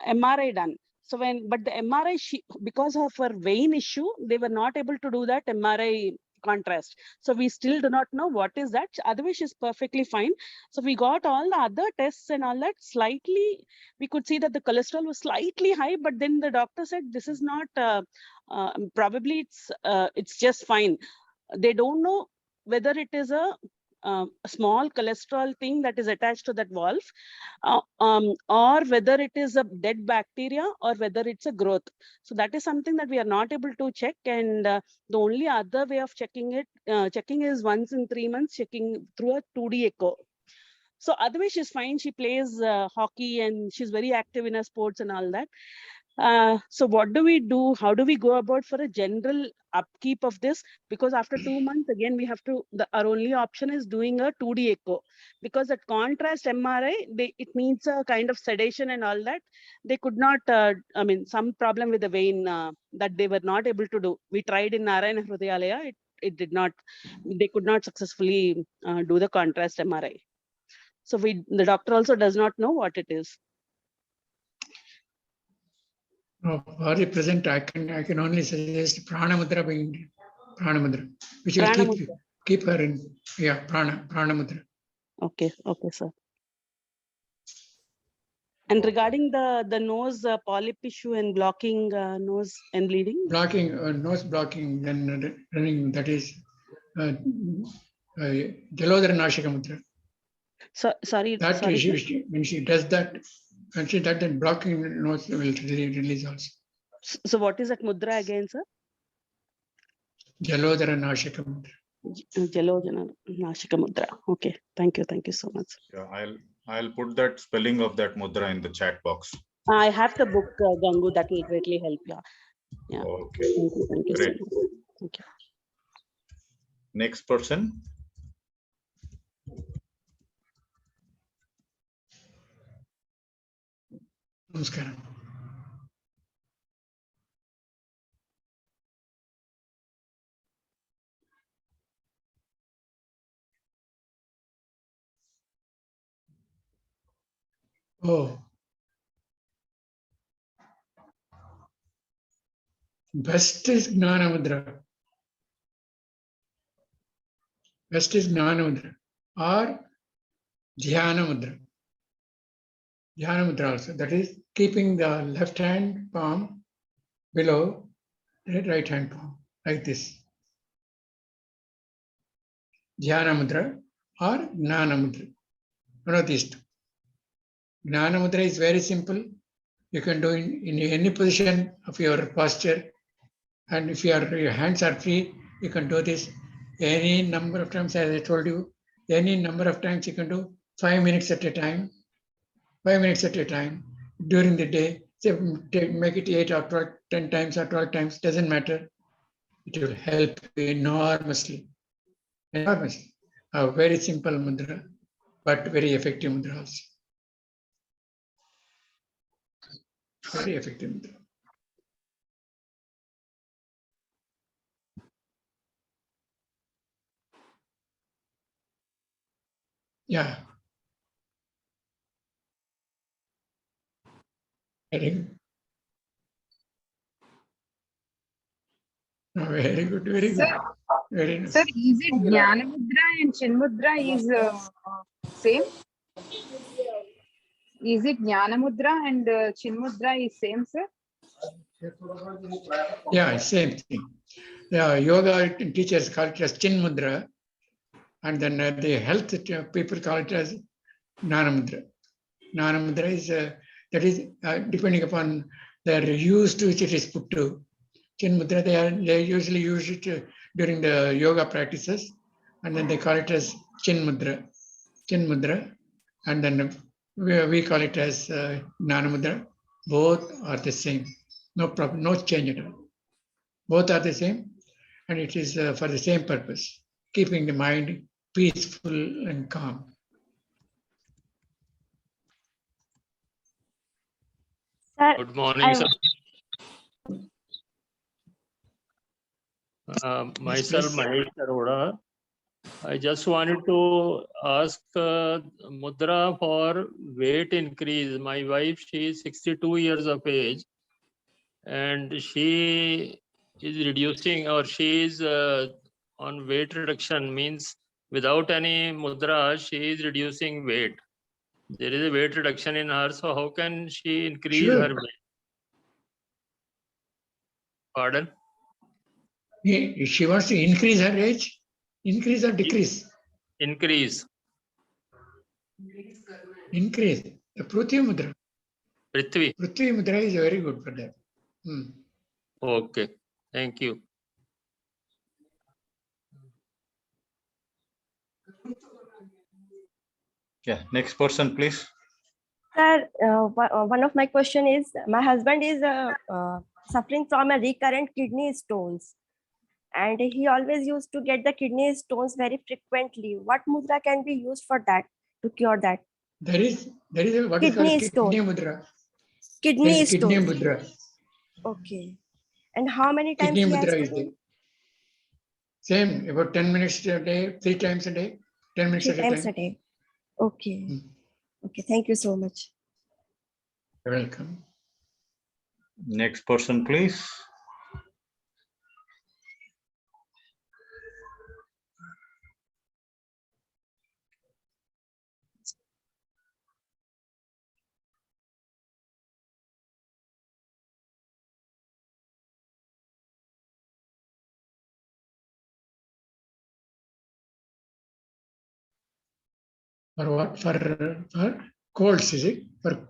MRI done. So but the MRI, because of her vein issue, they were not able to do that MRI contrast. So we still do not know what is that. Otherwise, she's perfectly fine. So we got all the other tests and all that. Slightly, we could see that the cholesterol was slightly high, but then the doctor said this is not, probably it's just fine. They don't know whether it is a small cholesterol thing that is attached to that valve, or whether it is a dead bacteria or whether it's a growth. So that is something that we are not able to check. And the only other way of checking is once in 3 months, checking through a 2D echo. So otherwise she's fine. She plays hockey and she's very active in her sports and all that. So what do we do? How do we go about for a general upkeep of this? Because after 2 months, again, we have to, our only option is doing a 2D echo, because that contrast MRI, it needs a kind of sedation and all that. They could not, some problem with the vein that they were not able to do. We tried in Narayana Hrudayalaya, it did not, they could not successfully do the contrast MRI. So the doctor also does not know what it is. For the present, I can only suggest Prana Mudra, which will keep her in, Prana Mudra. Okay, sir. And regarding the nose polyp issue and blocking nose and bleeding? Nose blocking, then running, that is Jalodhara Nashika Mudra. So, sorry. When she does that, then blocking nose will release also. So what is that mudra again, sir? Jalodhara Nashika Mudra. Jalodhara Nashika Mudra. Okay, thank you so much. Yeah, I'll put that spelling of that mudra in the chat box. I have the book, Gangu, that will greatly help. Yeah. Okay. Thank you Great. so much. Thank you. Next person. Namaskaram. Oh, best is Gnana Mudra. Best is Gnana Mudra or Dhyana Mudra. Dhyana Mudra also. That is keeping the left hand palm below the right hand palm, like this. Dhyana Mudra or Gnana Mudra. One of these two. Gnana Mudra is very simple. You can do in any position of your posture. And if your hands are free, you can do this any number of times, as I told you, any number of times you can do 5 minutes at a time, 5 minutes at a time during the day. Say, make it 8 or 12, 10 times or 12 times, doesn't matter. It will help you enormously. Enormously. A very simple mudra, but very effective mudra also. Very effective mudra. Yeah. Very good. Oh, very good, very good. Very nice. Sir, is it Jnana Mudra and Chin Mudra is same? Is it Jnana Mudra and Chin Mudra is same, sir? Yeah, same thing. The yoga teachers call it as Chin Mudra, and then the health people call it as Gnana Mudra. Gnana Mudra is that is depending upon the use to which it is put to. Chin Mudra, they usually use it during the yoga practices, and then they call it as Chin Mudra, and then we call it as Gnana Mudra. Both are the same. No problem, no change at all. Both are the same, and it is for the same purpose, keeping the mind peaceful and calm. Sir, Good morning, sir. Myself, Mahesh Arora. I just wanted to ask Mudra for weight increase. My wife, she is 62 years of age, and she is reducing, or she is on weight reduction, means without any Mudra, she is reducing weight. There is a weight reduction in her, so how can she increase her weight? Pardon? She wants to increase her age, increase or decrease? Increase. Increase. The Prithvi Mudra. Prithvi. Prithvi Mudra is very good for that. Okay, thank you. Yeah, next person, please. Sir, one of my question is, my husband is suffering from a recurrent kidney stones, and he always used to get the kidney stones very frequently. What mudra can be used for that, to cure that? There is a, what is called kidney mudra. Kidney stone. Kidney mudra. Okay. And how many times kidney he has mudra to is do? there. Same, about 10 minutes a day, 3 times a day, 10 minutes 3 at times a time. a day. Okay. Okay, thank you so much. You're welcome. Next person, please. For what? For colds, is it? For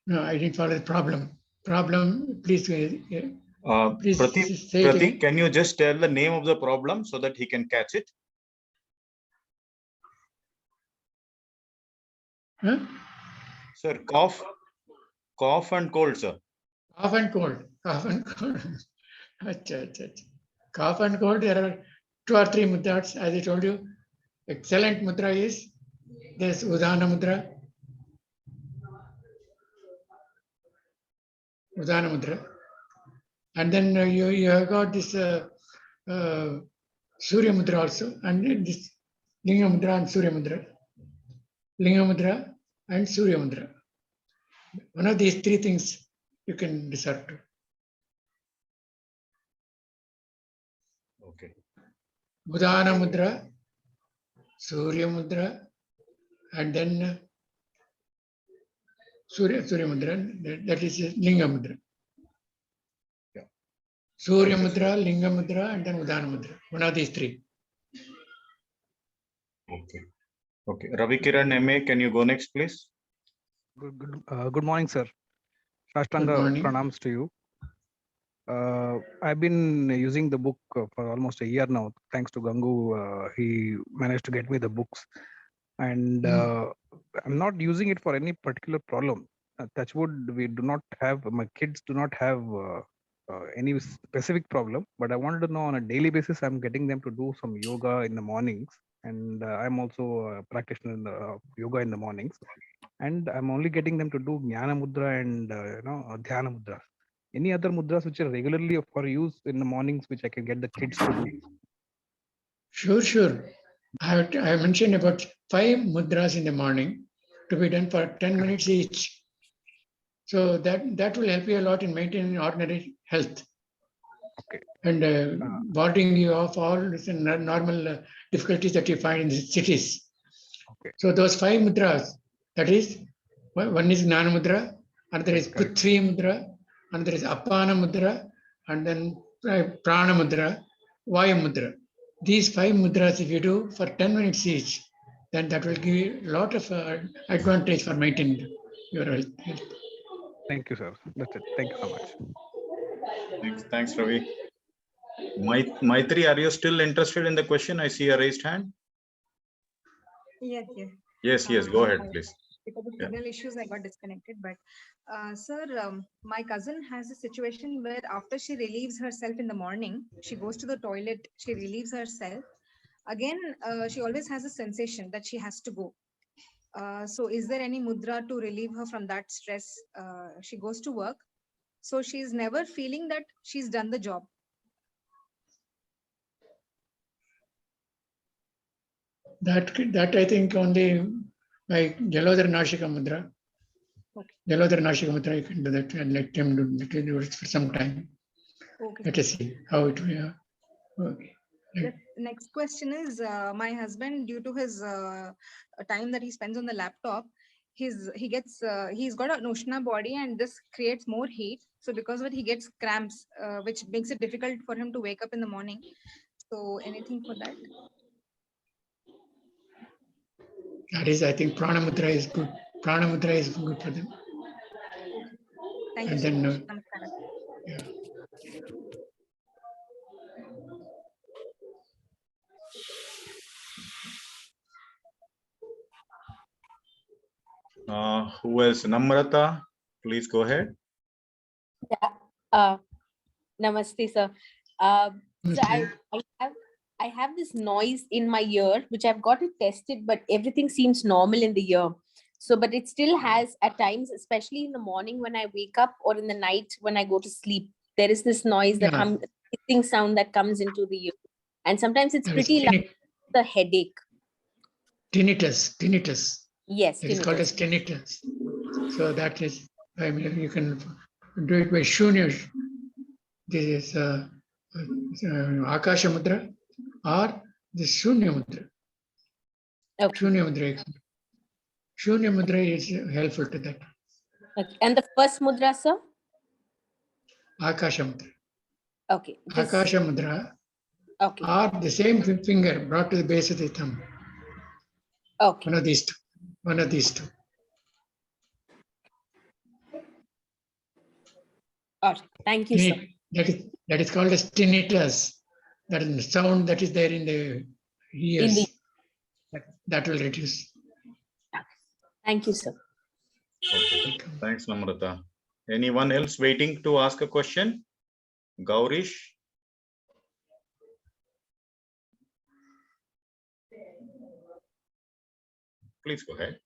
no, I didn't follow the problem. Problem, please. Please Pratik, say it again. can you just tell the name of the problem so that he can catch it? Huh? Sir, cough and cold, sir. Cough and cold. Cough and cold. Acha, acha, acha. Cough and cold, there are 2 or 3 mudras, as I told you. Excellent mudra is this Udana mudra. Udana mudra. And then you have got this Surya mudra also, and then this Linga mudra and Surya mudra. Linga mudra and Surya mudra. One of these 3 things you can resort to. Okay. Udana mudra, Surya mudra, and then Surya mudra, that is Linga mudra. Yeah. Surya mudra, Linga mudra, and then Udana mudra. One of these 3. Okay. Okay. Ravi Kiran MA, can you go next, please? Good morning, sir. Good Ashtanga morning. pranams to you. I've been using the book for almost a year now. Thanks to Gangu, he managed to get me the books. And I'm not using it for any particular problem. Touchwood, we do not have, my kids do not have any specific problem. But I wanted to know on a daily basis, I'm getting them to do some yoga in the mornings. And I'm also a practitioner in the yoga in the mornings. And I'm only getting them to do Jnana Mudra and Dhyana Mudra. Any other mudras which are regularly for use in the mornings, which I can get the kids to do? Sure. I mentioned about 5 mudras in the morning to be done for 10 minutes each. So that will help you a lot in maintaining ordinary health. Okay. And warding you off all normal difficulties that you find in the cities. Okay. So those 5 mudras, that is, one is Jnana Mudra, another is Prithvi Mudra, another is Apana Mudra, and then Prana Mudra, Vayu Mudra. These 5 mudras, if you do for 10 minutes each, then that will give you a lot of advantage for maintaining your health. Thank you, sir. That's it. Thank you so much. Thanks, Ravi. Maitri, are you still interested in the question? I see a raised hand. Yes. Yes. Go ahead, please. Because of signal issues, I got disconnected. But sir, my cousin has a situation where after she relieves herself in the morning, she goes to the toilet, she relieves herself. Again, she always has a sensation that she has to go. So is there any mudra to relieve her from that stress? She goes to work, so she's never feeling that she's done the job. That I think only like Jalodhara Nashika Mudra. Okay. Jalodhara Nashika Mudra, you can do that and let him do it for some time. Okay. Let us see how it will. Okay. The next question is, my husband, due to his time that he spends on the laptop, he's got an Ushna body, and this creates more heat. So because of it, he gets cramps, which makes it difficult for him to wake up in the morning. So anything for that? That is, I think Prana Mudra is good. Prana Mudra is good for them. Okay. Thank And you so then, much. Who else? Namrata, please go ahead. Yeah. Namaste, sir. So I have this noise in my ear, which I've got it tested, but everything seems normal in the ear. So, but it still has at times, especially in the morning when I wake up or in the night when I go to sleep, there is this noise that comes, hissing sound that comes into the ear. And sometimes it's pretty loud, the headache. Tinnitus. Yes. It is called as tinnitus. So that is, I mean, you can do it by Shunya. This is Akasha Mudra or the Shunya Mudra. Okay. Shunya Mudra is helpful to that. Okay. And the first mudra, sir? Akasha Mudra. Okay. Akasha Mudra. Okay. Or the same finger brought to the base of the thumb. Okay. One of these two. All right. Thank you, sir. That is called as tinnitus. That is the sound that is there in the ears. That will reduce. Thank you, sir. Okay. Thanks, Namrata. Anyone else waiting to ask a question? Gaurish? Please go ahead.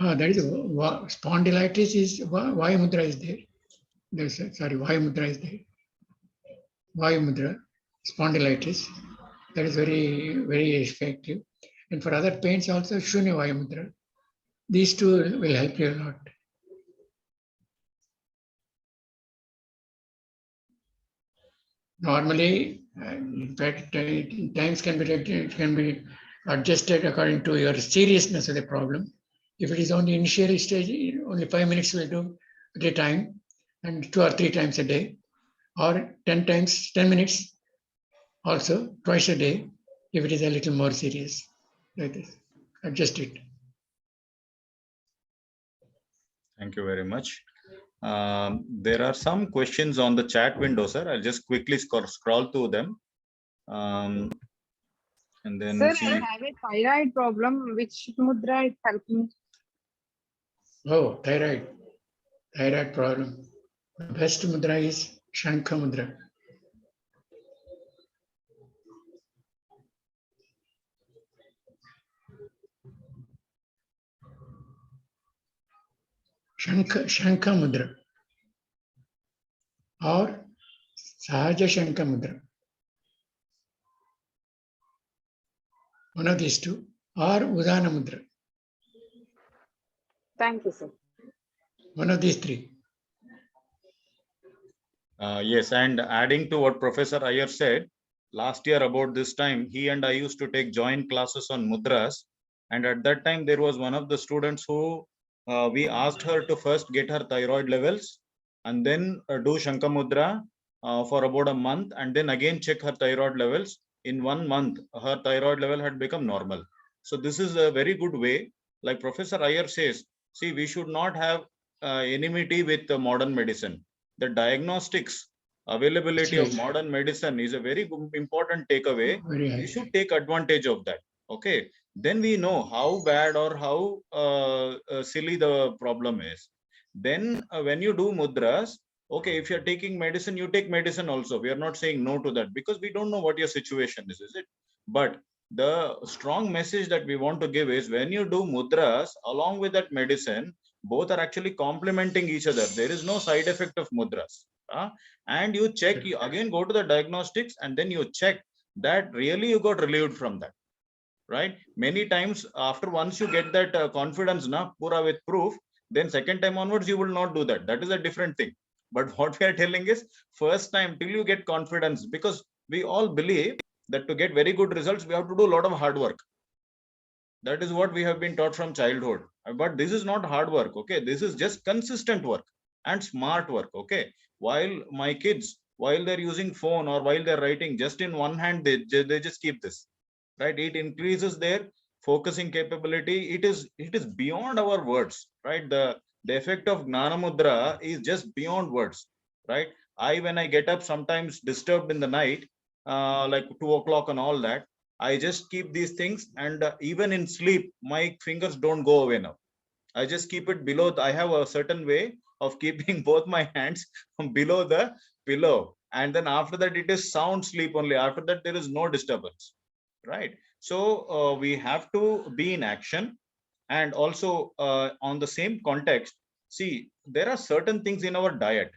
That is spondylitis is why mudra is there. Sorry, why mudra is there. Why mudra, spondylitis. That is very, very effective. And for other pains also, Shunya Vaya Mudra. These two will help you a lot. Normally, in fact, times can be adjusted according to your seriousness of the problem. If it is on the initial stage, only 5 minutes will do at a time, and 2 or 3 times a day, or 10 minutes also twice a day. If it is a little more serious, like this, adjust it. Thank you very much. There are some questions on the chat window, sir. I'll just quickly scroll through them. And then sir, see. I have a thyroid problem. Which mudra is helping? Oh, thyroid problem. The best mudra is Shankha Mudra. Shankha Mudra or Sahaja Shankha Mudra. One of these two, or Udana Mudra. Thank you, sir. One of these three. Yes, and adding to what Professor Iyer said, last year about this time, he and I used to take joint classes on mudras. And at that time, there was one of the students who we asked her to first get her thyroid levels and then do Shankha Mudra for about a month, and then again check her thyroid levels. In 1 month, her thyroid level had become normal. So this is a very good way. Like Professor Iyer says, see, we should not have enmity with modern medicine. The diagnostics availability of modern medicine is a very important takeaway. We should take advantage of that. Okay, then we know how bad or how silly the problem is. Then when you do mudras, okay, if you're taking medicine, you take medicine also. We are not saying no to that because we don't know what your situation is it? But the strong message that we want to give is when you do mudras along with that medicine, both are actually complementing each other. There is no side effect of mudras. And you check, you again go to the diagnostics and then you check that really you got relieved from that. Right? Many times after once you get that confidence, pura with proof, then second time onwards you will not do that. That is a different thing. But what we are telling is first time till you get confidence, because we all believe that to get very good results, we have to do a lot of hard work. That is what we have been taught from childhood. But this is not hard work. Okay, this is just consistent work and smart work. Okay, while my kids, while they're using phone or while they're writing, just in one hand they just keep this. Right, it increases their focusing capability. It is beyond our words. Right, the effect of Gnana Mudra is just beyond words. Right, when I get up sometimes disturbed in the night, like 2 o'clock and all that, I just keep these things, and even in sleep my fingers don't go away now. I just keep it below. I have a certain way of keeping both my hands below the pillow, and then after that it is sound sleep only. After that there is no disturbance. Right, so we have to be in action. And also on the same context, see, there are certain things in our diet,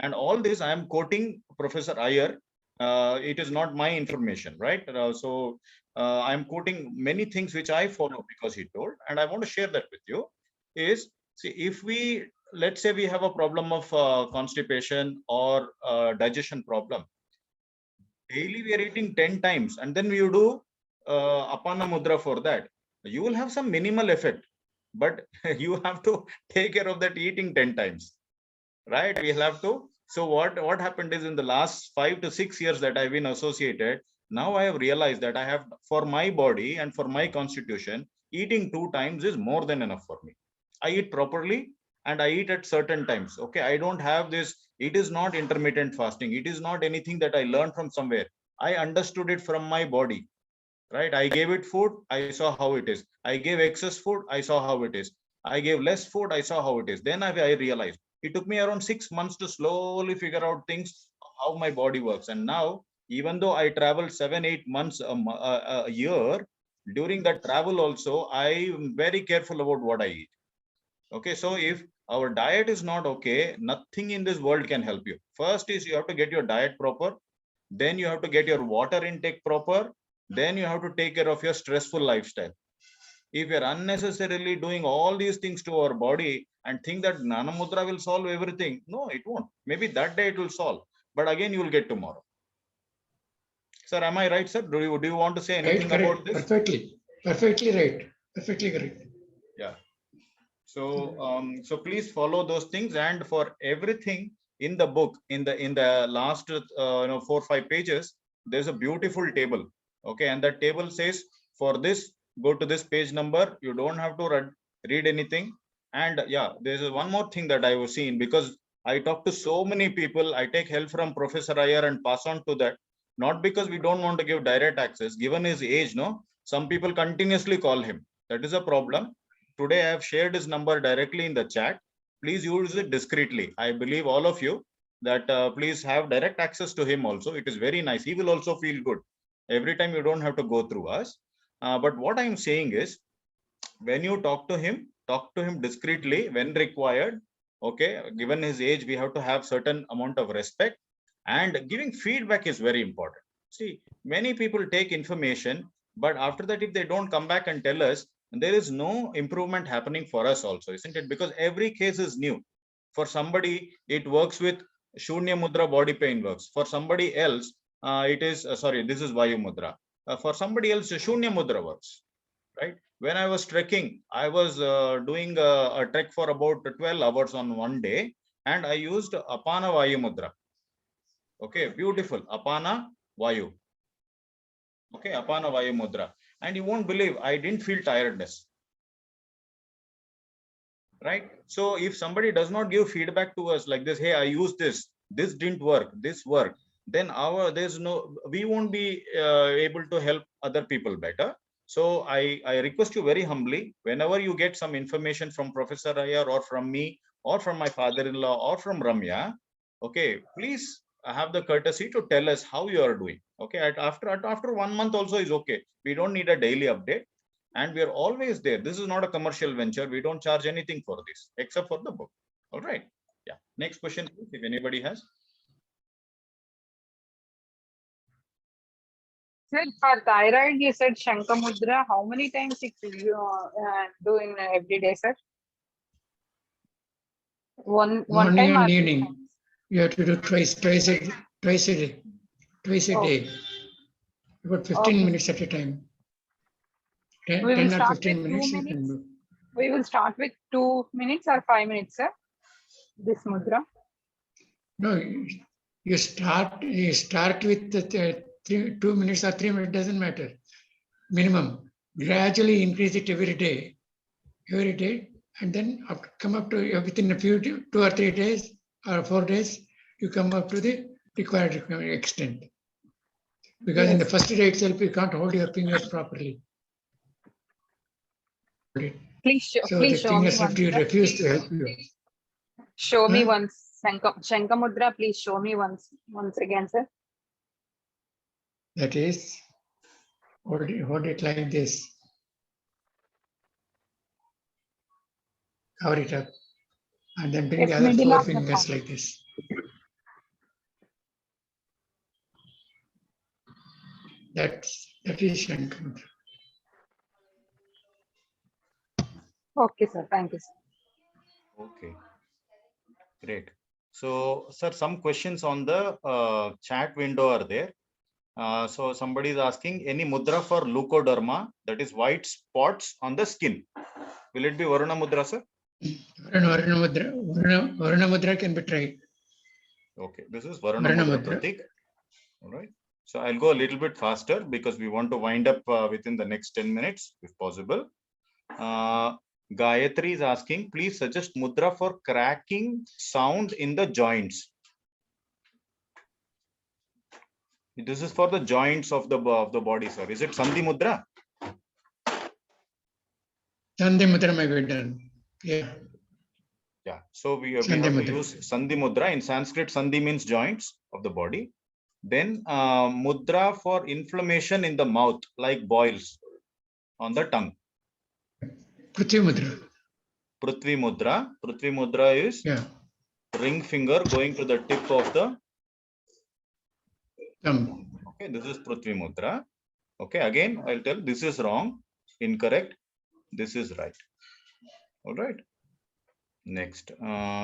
and all this I am quoting Professor Iyer. It is not my information, right? So I am quoting many things which I follow because he told, and I want to share that with you. Is, see, if we, let's say we have a problem of constipation or digestion problem, daily we are eating 10 times, and then you do apana mudra for that, you will have some minimal effect, but you have to take care of that eating 10 times. Right, we will have to. So what happened is in the last 5 to 6 years that I've been associated, now I have realized that I have, for my body and for my constitution, eating 2 times is more than enough for me. I eat properly, and I eat at certain times. Okay, I don't have this. It is not intermittent fasting. It is not anything that I learned from somewhere. I understood it from my body, right? I gave it food. I saw how it is. I gave excess food. I saw how it is. I gave less food. I saw how it is. Then I realized. It took me around 6 months to slowly figure out things, how my body works. And now, even though I travel 7-8 months a year, during that travel also, I am very careful about what I eat. Okay, so if our diet is not okay, nothing in this world can help you. First is you have to get your diet proper. Then you have to get your water intake proper. Then you have to take care of your stressful lifestyle. If you're unnecessarily doing all these things to our body and think that Jnana Mudra will solve everything, no, it won't. Maybe that day it will solve, but again, you will get tomorrow. Sir, am I right, sir? Do you want to say anything about this? Perfectly right. Perfectly correct. Yeah. So please follow those things, and for everything in the book, in the last 4 or 5 pages, there's a beautiful table. Okay, and that table says, for this, go to this page number. You don't have to read anything. And yeah, there's one more thing that I was seeing, because I talk to so many people. I take help from Prof.Iyer and pass on to that. Not because we don't want to give direct access. Given his age, no, some people continuously call him. That is a problem. Today I have shared his number directly in the chat. Please use it discreetly. I believe all of you that please have direct access to him also. It is very nice. He will also feel good. Every time you don't have to go through us. But what I am saying is, when you talk to him discreetly when required. Okay, given his age, we have to have certain amount of respect, and giving feedback is very important. See, many people take information, but after that, if they don't come back and tell us, there is no improvement happening for us also, isn't it? Because every case is new. For somebody, it works with Shunya Mudra, body pain works. For somebody else, it is, sorry, this is Vayu Mudra. For somebody else, Shunya Mudra works, right? When I was trekking, I was doing a trek for about 12 hours on one day, and I used Apana Vayu Mudra. Okay, beautiful. Apana Vayu. Okay, Apana Vayu Mudra. And you won't believe, I didn't feel tiredness. Right? So if somebody does not give feedback to us like this, hey, I used this didn't work, this worked, then we won't be able to help other people better. So I request you very humbly, whenever you get some information from Prof.Iyer or from me or from my father-in-law or from Ramya, okay, please have the courtesy to tell us how you are doing. Okay, after 1 month also is okay. We don't need a daily update. And we are always there. This is not a commercial venture. We don't charge anything for this, except for the book. All right. Yeah. Next question, if anybody has. Sir, for thyroid, you said Shankha Mudra. How many times you do in every day, sir? One Morning time and evening. You have to do twice a day. About 15 minutes at a time. 10 or 15 minutes you can do. We will start with 2 minutes or 5 minutes, sir. This mudra. No, you start with the 2 minutes or 3 minutes, doesn't matter. Minimum. Gradually increase it every day, and then come up to within a few 2 or 3 days or 4 days, you come up to the required extent. Because in the first day itself, you can't hold your fingers properly. Please show me once. Refuse to help you. Show me once. Shankha Mudra, please show me once again, sir. That is, hold it like this. Cover it up. And then bring the other 4 fingers like this. That is Shankha Mudra. Okay, sir. Thank you, sir. Okay. Great. So, sir, some questions on the chat window are there. So somebody is asking, any mudra for leukoderma, that is white spots on the skin. Will it be Varuna Mudra, sir? Varuna Mudra can be tried. Okay, this is Varuna Mudra, Pratik. All right. So I'll go a little bit faster because we want to wind up within the next 10 minutes, if possible. Gayatri is asking, please suggest mudra for cracking sound in the joints. This is for the joints of the body, sir. Is it Sandhi Mudra? Sandhi Mudra may be done. Yeah. Yeah. So we have to use Sandhi Mudra. In Sanskrit, Sandhi means joints of the body. Then Mudra for inflammation in the mouth, like boils on the tongue. Prithvi Mudra. Prithvi Mudra. Prithvi Mudra is ring finger going to the tip of the thumb. Okay, this is Prithvi Mudra. Okay, again, I'll tell this is wrong, incorrect. This is right. All right. Next,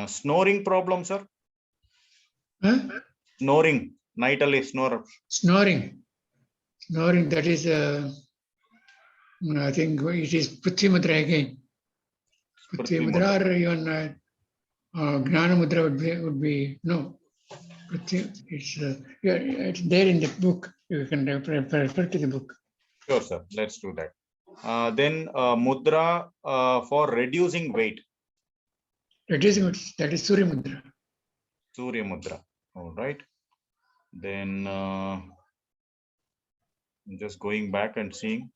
snoring problem, sir. Huh? Snoring, nightly snore. Snoring. Snoring, that is, I think it is Prithvi Mudra again. Prithvi Mudra or even Gnana Mudra would be no. It's there in the book. You can refer to the book. Sure, sir. Let's do that. Then Mudra for reducing weight. Reducing weight, that is Surya Mudra. Surya Mudra. All right. Then just going back and seeing.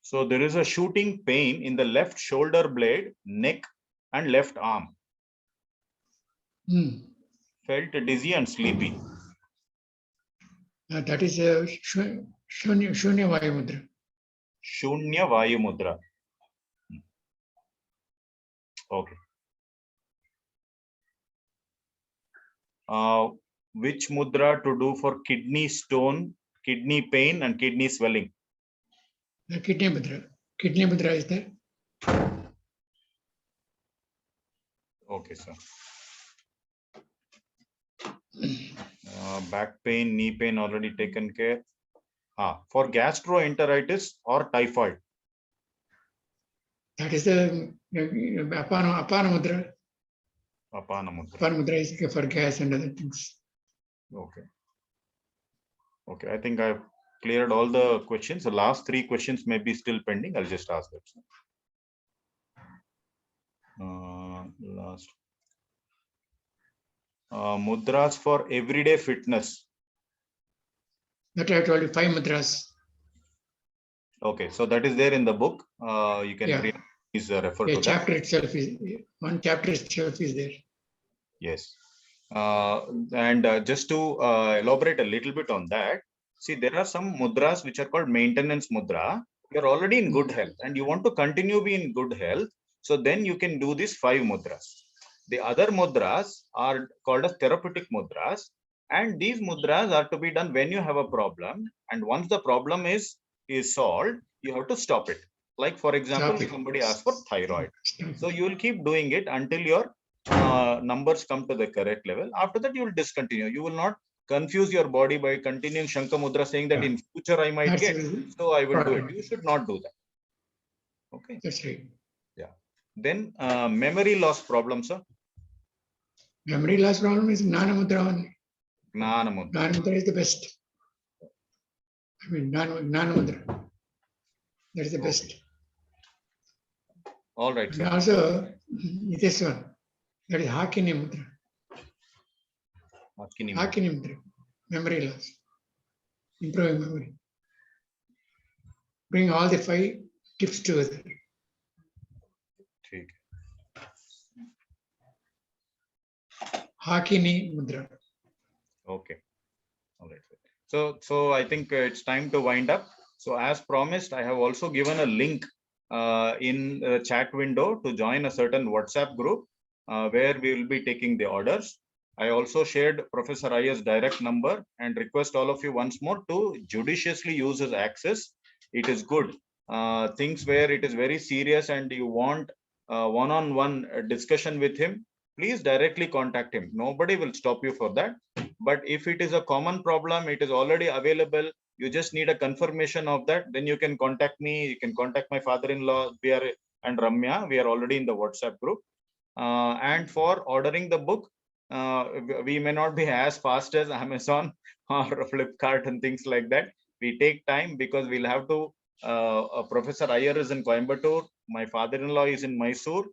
So there is a shooting pain in the left shoulder blade, neck, and left arm. Felt dizzy and sleepy. That is Shunya Vayu Mudra. Shunya Vayu Mudra. Okay. Which mudra to do for kidney stone, kidney pain, and kidney swelling? The kidney mudra. Kidney mudra is there. Okay, sir. Back pain, knee pain already taken care. For gastroenteritis or typhoid. That is the Apana Mudra. Apana Mudra. Apana Mudra is for gas and other things. Okay. Okay, I think I've cleared all the questions. The last 3 questions may be still pending. I'll just ask that. Last. Mudras for everyday fitness. That I told you 5 mudras. Okay, so that is there in the book. You can please refer to chapter that. Itself is one chapter itself is there. Yes. And just to elaborate a little bit on that, see, there are some mudras which are called maintenance mudra. You're already in good health and you want to continue being in good health. So then you can do these 5 mudras. The other mudras are called as therapeutic mudras. And these mudras are to be done when you have a problem. And once the problem is solved, you have to stop it. Like, for example, if somebody asks for thyroid. So you will keep doing it until your numbers come to the correct level. After that, you will discontinue. You will not confuse your body by continuing Shankha Mudra, saying that in future I might get, so I will do it. You should not do that. Okay. That's right. Yeah. Then memory loss problem, sir. Memory loss problem is Gnana Mudra only. Gnana Mudra. Gnana Mudra is the best. I mean, Gnana Mudra. That is the best. All right, sir. And also, this one. That is Hakini Mudra. Hakini Mudra. Memory loss. Improving memory. Bring all the 5 tips together. Okay. Hakini Mudra. Okay. All right. So I think it's time to wind up. So as promised, I have also given a link in the chat window to join a certain WhatsApp group where we will be taking the orders. I also shared Professor Iyer's direct number and request all of you once more to judiciously use his access. It is good. Things where it is very serious and you want one-on-one discussion with him, please directly contact him. Nobody will stop you for that. But if it is a common problem, it is already available. You just need a confirmation of that. Then you can contact me. You can contact my father-in-law and Ramya. We are already in the WhatsApp group. And for ordering the book, we may not be as fast as Amazon or Flipkart and things like that. we take time because we'll have to, Professor Iyer is in Coimbatore, my father-in-law is in Mysore.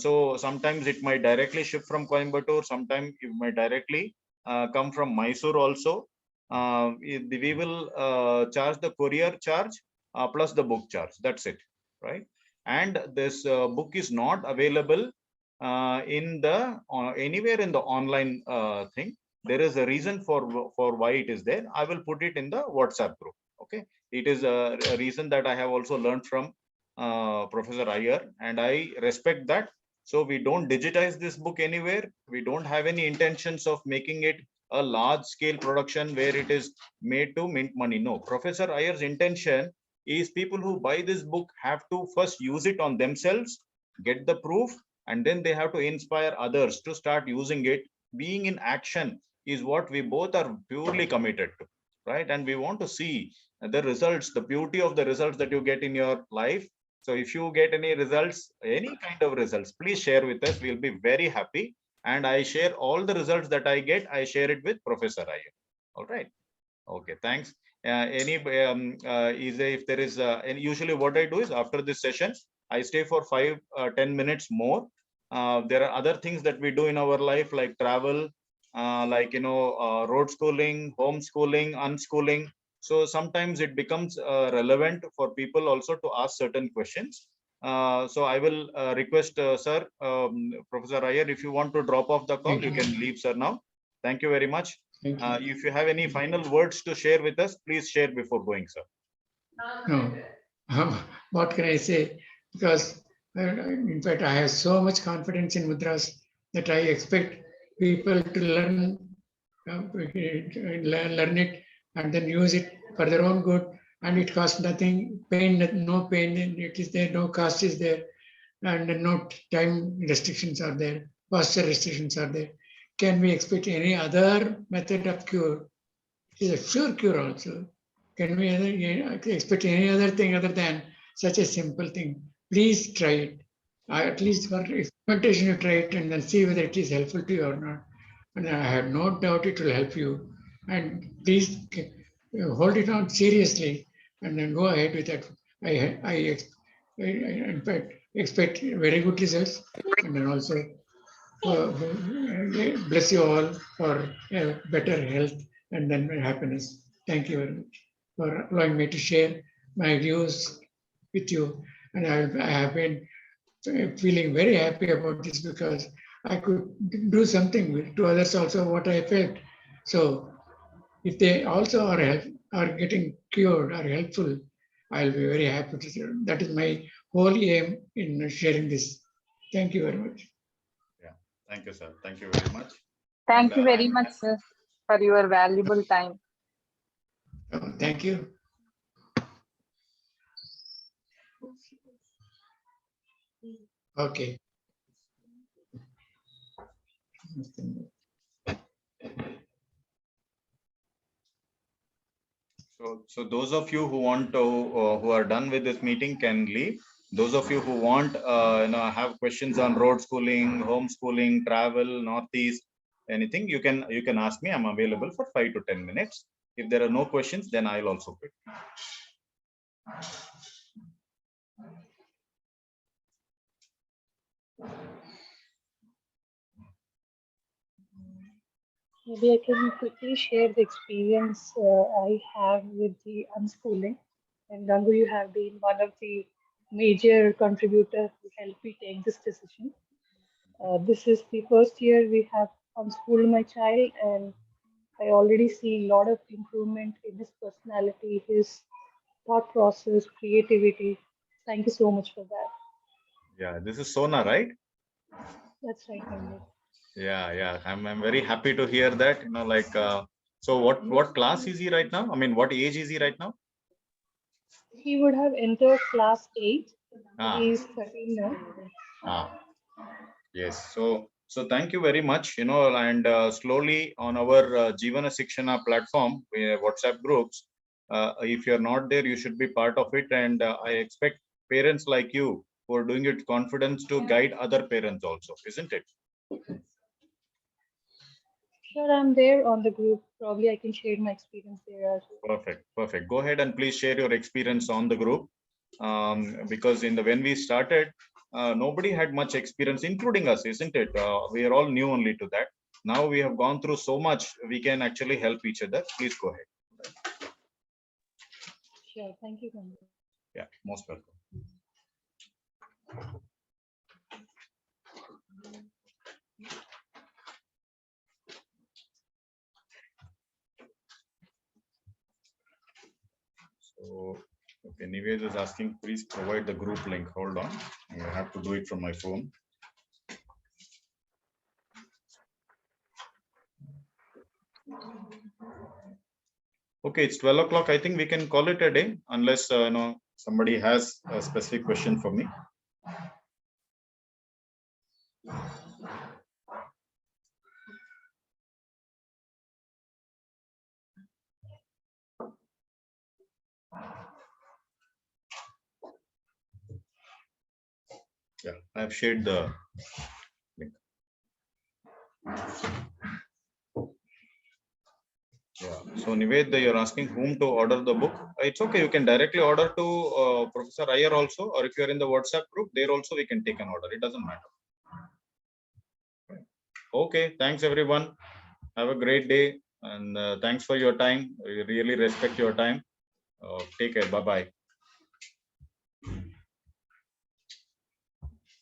So sometimes it might directly ship from Coimbatore, sometimes it might directly come from Mysore also. We will charge the courier charge plus the book charge. That's it, right? And this book is not available in the anywhere in the online thing. There is a reason for why it is there. I will put it in the WhatsApp group. Okay, it is a reason that I have also learned from Professor Iyer, and I respect that. So we don't digitize this book anywhere. We don't have any intentions of making it a large scale production where it is made to mint money. No, Professor Iyer's intention is people who buy this book have to first use it on themselves, get the proof, and then they have to inspire others to start using it. Being in action is what we both are purely committed to, right? And we want to see the results, the beauty of the results that you get in your life. So if you get any results, any kind of results, please share with us. We'll be very happy. And I share all the results that I get. I share it with Professor Iyer. All right. Okay. Thanks. If there is, and usually what I do is after this session, I stay for 5-10 minutes more. There are other things that we do in our life, like travel, road schooling, homeschooling, unschooling. So sometimes it becomes relevant for people also to ask certain questions. So I will request, sir, Professor Iyer, if you want to drop off the call, you can leave, sir, now. Thank you very much. If you have any final words to share with us, please share before going, sir. No, what can I say? Because in fact, I have so much confidence in Mudras that I expect people to learn it and then use it for their own good, and it costs nothing, no pain, it is there, no cost is there, and no time restrictions are there, posture restrictions are there. Can we expect any other method of cure? It is a sure cure also. Can we expect any other thing other than such a simple thing? Please try it. At least for experimentation, you try it and then see whether it is helpful to you or not. And I have no doubt it will help you. And please hold it on seriously and then go ahead with that. I in fact expect very good results, and then also bless you all for better health and then happiness. Thank you very much for allowing me to share my views with you. And I have been feeling very happy about this because I could do something to others also what I felt. So if they also are getting cured or helpful, I'll be very happy to share. That is my whole aim in sharing this. Thank you very much. Yeah, thank you, sir. Thank you very much. Thank you very much, sir, for your valuable time. Thank you. Okay. So those of you who want to, who are done with this meeting can leave. Those of you who want, have questions on road schooling, homeschooling, travel, Northeast, anything, you can ask me. I'm available for 5 to 10 minutes. If there are no questions, then I'll also quit. Maybe I can quickly share the experience I have with the unschooling. And Gangu, you have been one of the major contributors who helped me take this decision. This is the first year we have unschooled my child, and I already see a lot of improvement in his personality, his thought process, creativity. Thank you so much for that. Yeah, this is Sona, right? That's right, Gangu. Yeah. I'm very happy to hear that. So what class is he right now? I mean, what age is he right now? He would have entered class 8. He is 13 now. Yes. So thank you very much. And slowly on our Jivana Sikshana platform, WhatsApp groups, if you're not there, you should be part of it. And I expect parents like you who are doing it confidence to guide other parents also, isn't it? Sure, I'm there on the group. Probably I can share my experience there as well. Perfect, perfect. Go ahead and please share your experience on the group. Because when we started, nobody had much experience, including us, isn't it? We are all new only to that. Now we have gone through so much, we can actually help each other. Please go ahead. Sure, thank you. Gangu. Yeah, most welcome. So, okay, Nivesh is asking, please provide the group link. Hold on, I have to do it from my phone. Okay, it's 12 o'clock. I think we can call it a day, unless somebody has a specific question for me. Yeah, I have shared the link. Yeah. So Nived, you're asking whom to order the book. It's okay. You can directly order to Professor Iyer also, or if you're in the WhatsApp group, there also we can take an order. It doesn't matter. Okay. Thanks everyone. Have a great day, and thanks for your time. We really respect your time. Take care. Bye bye.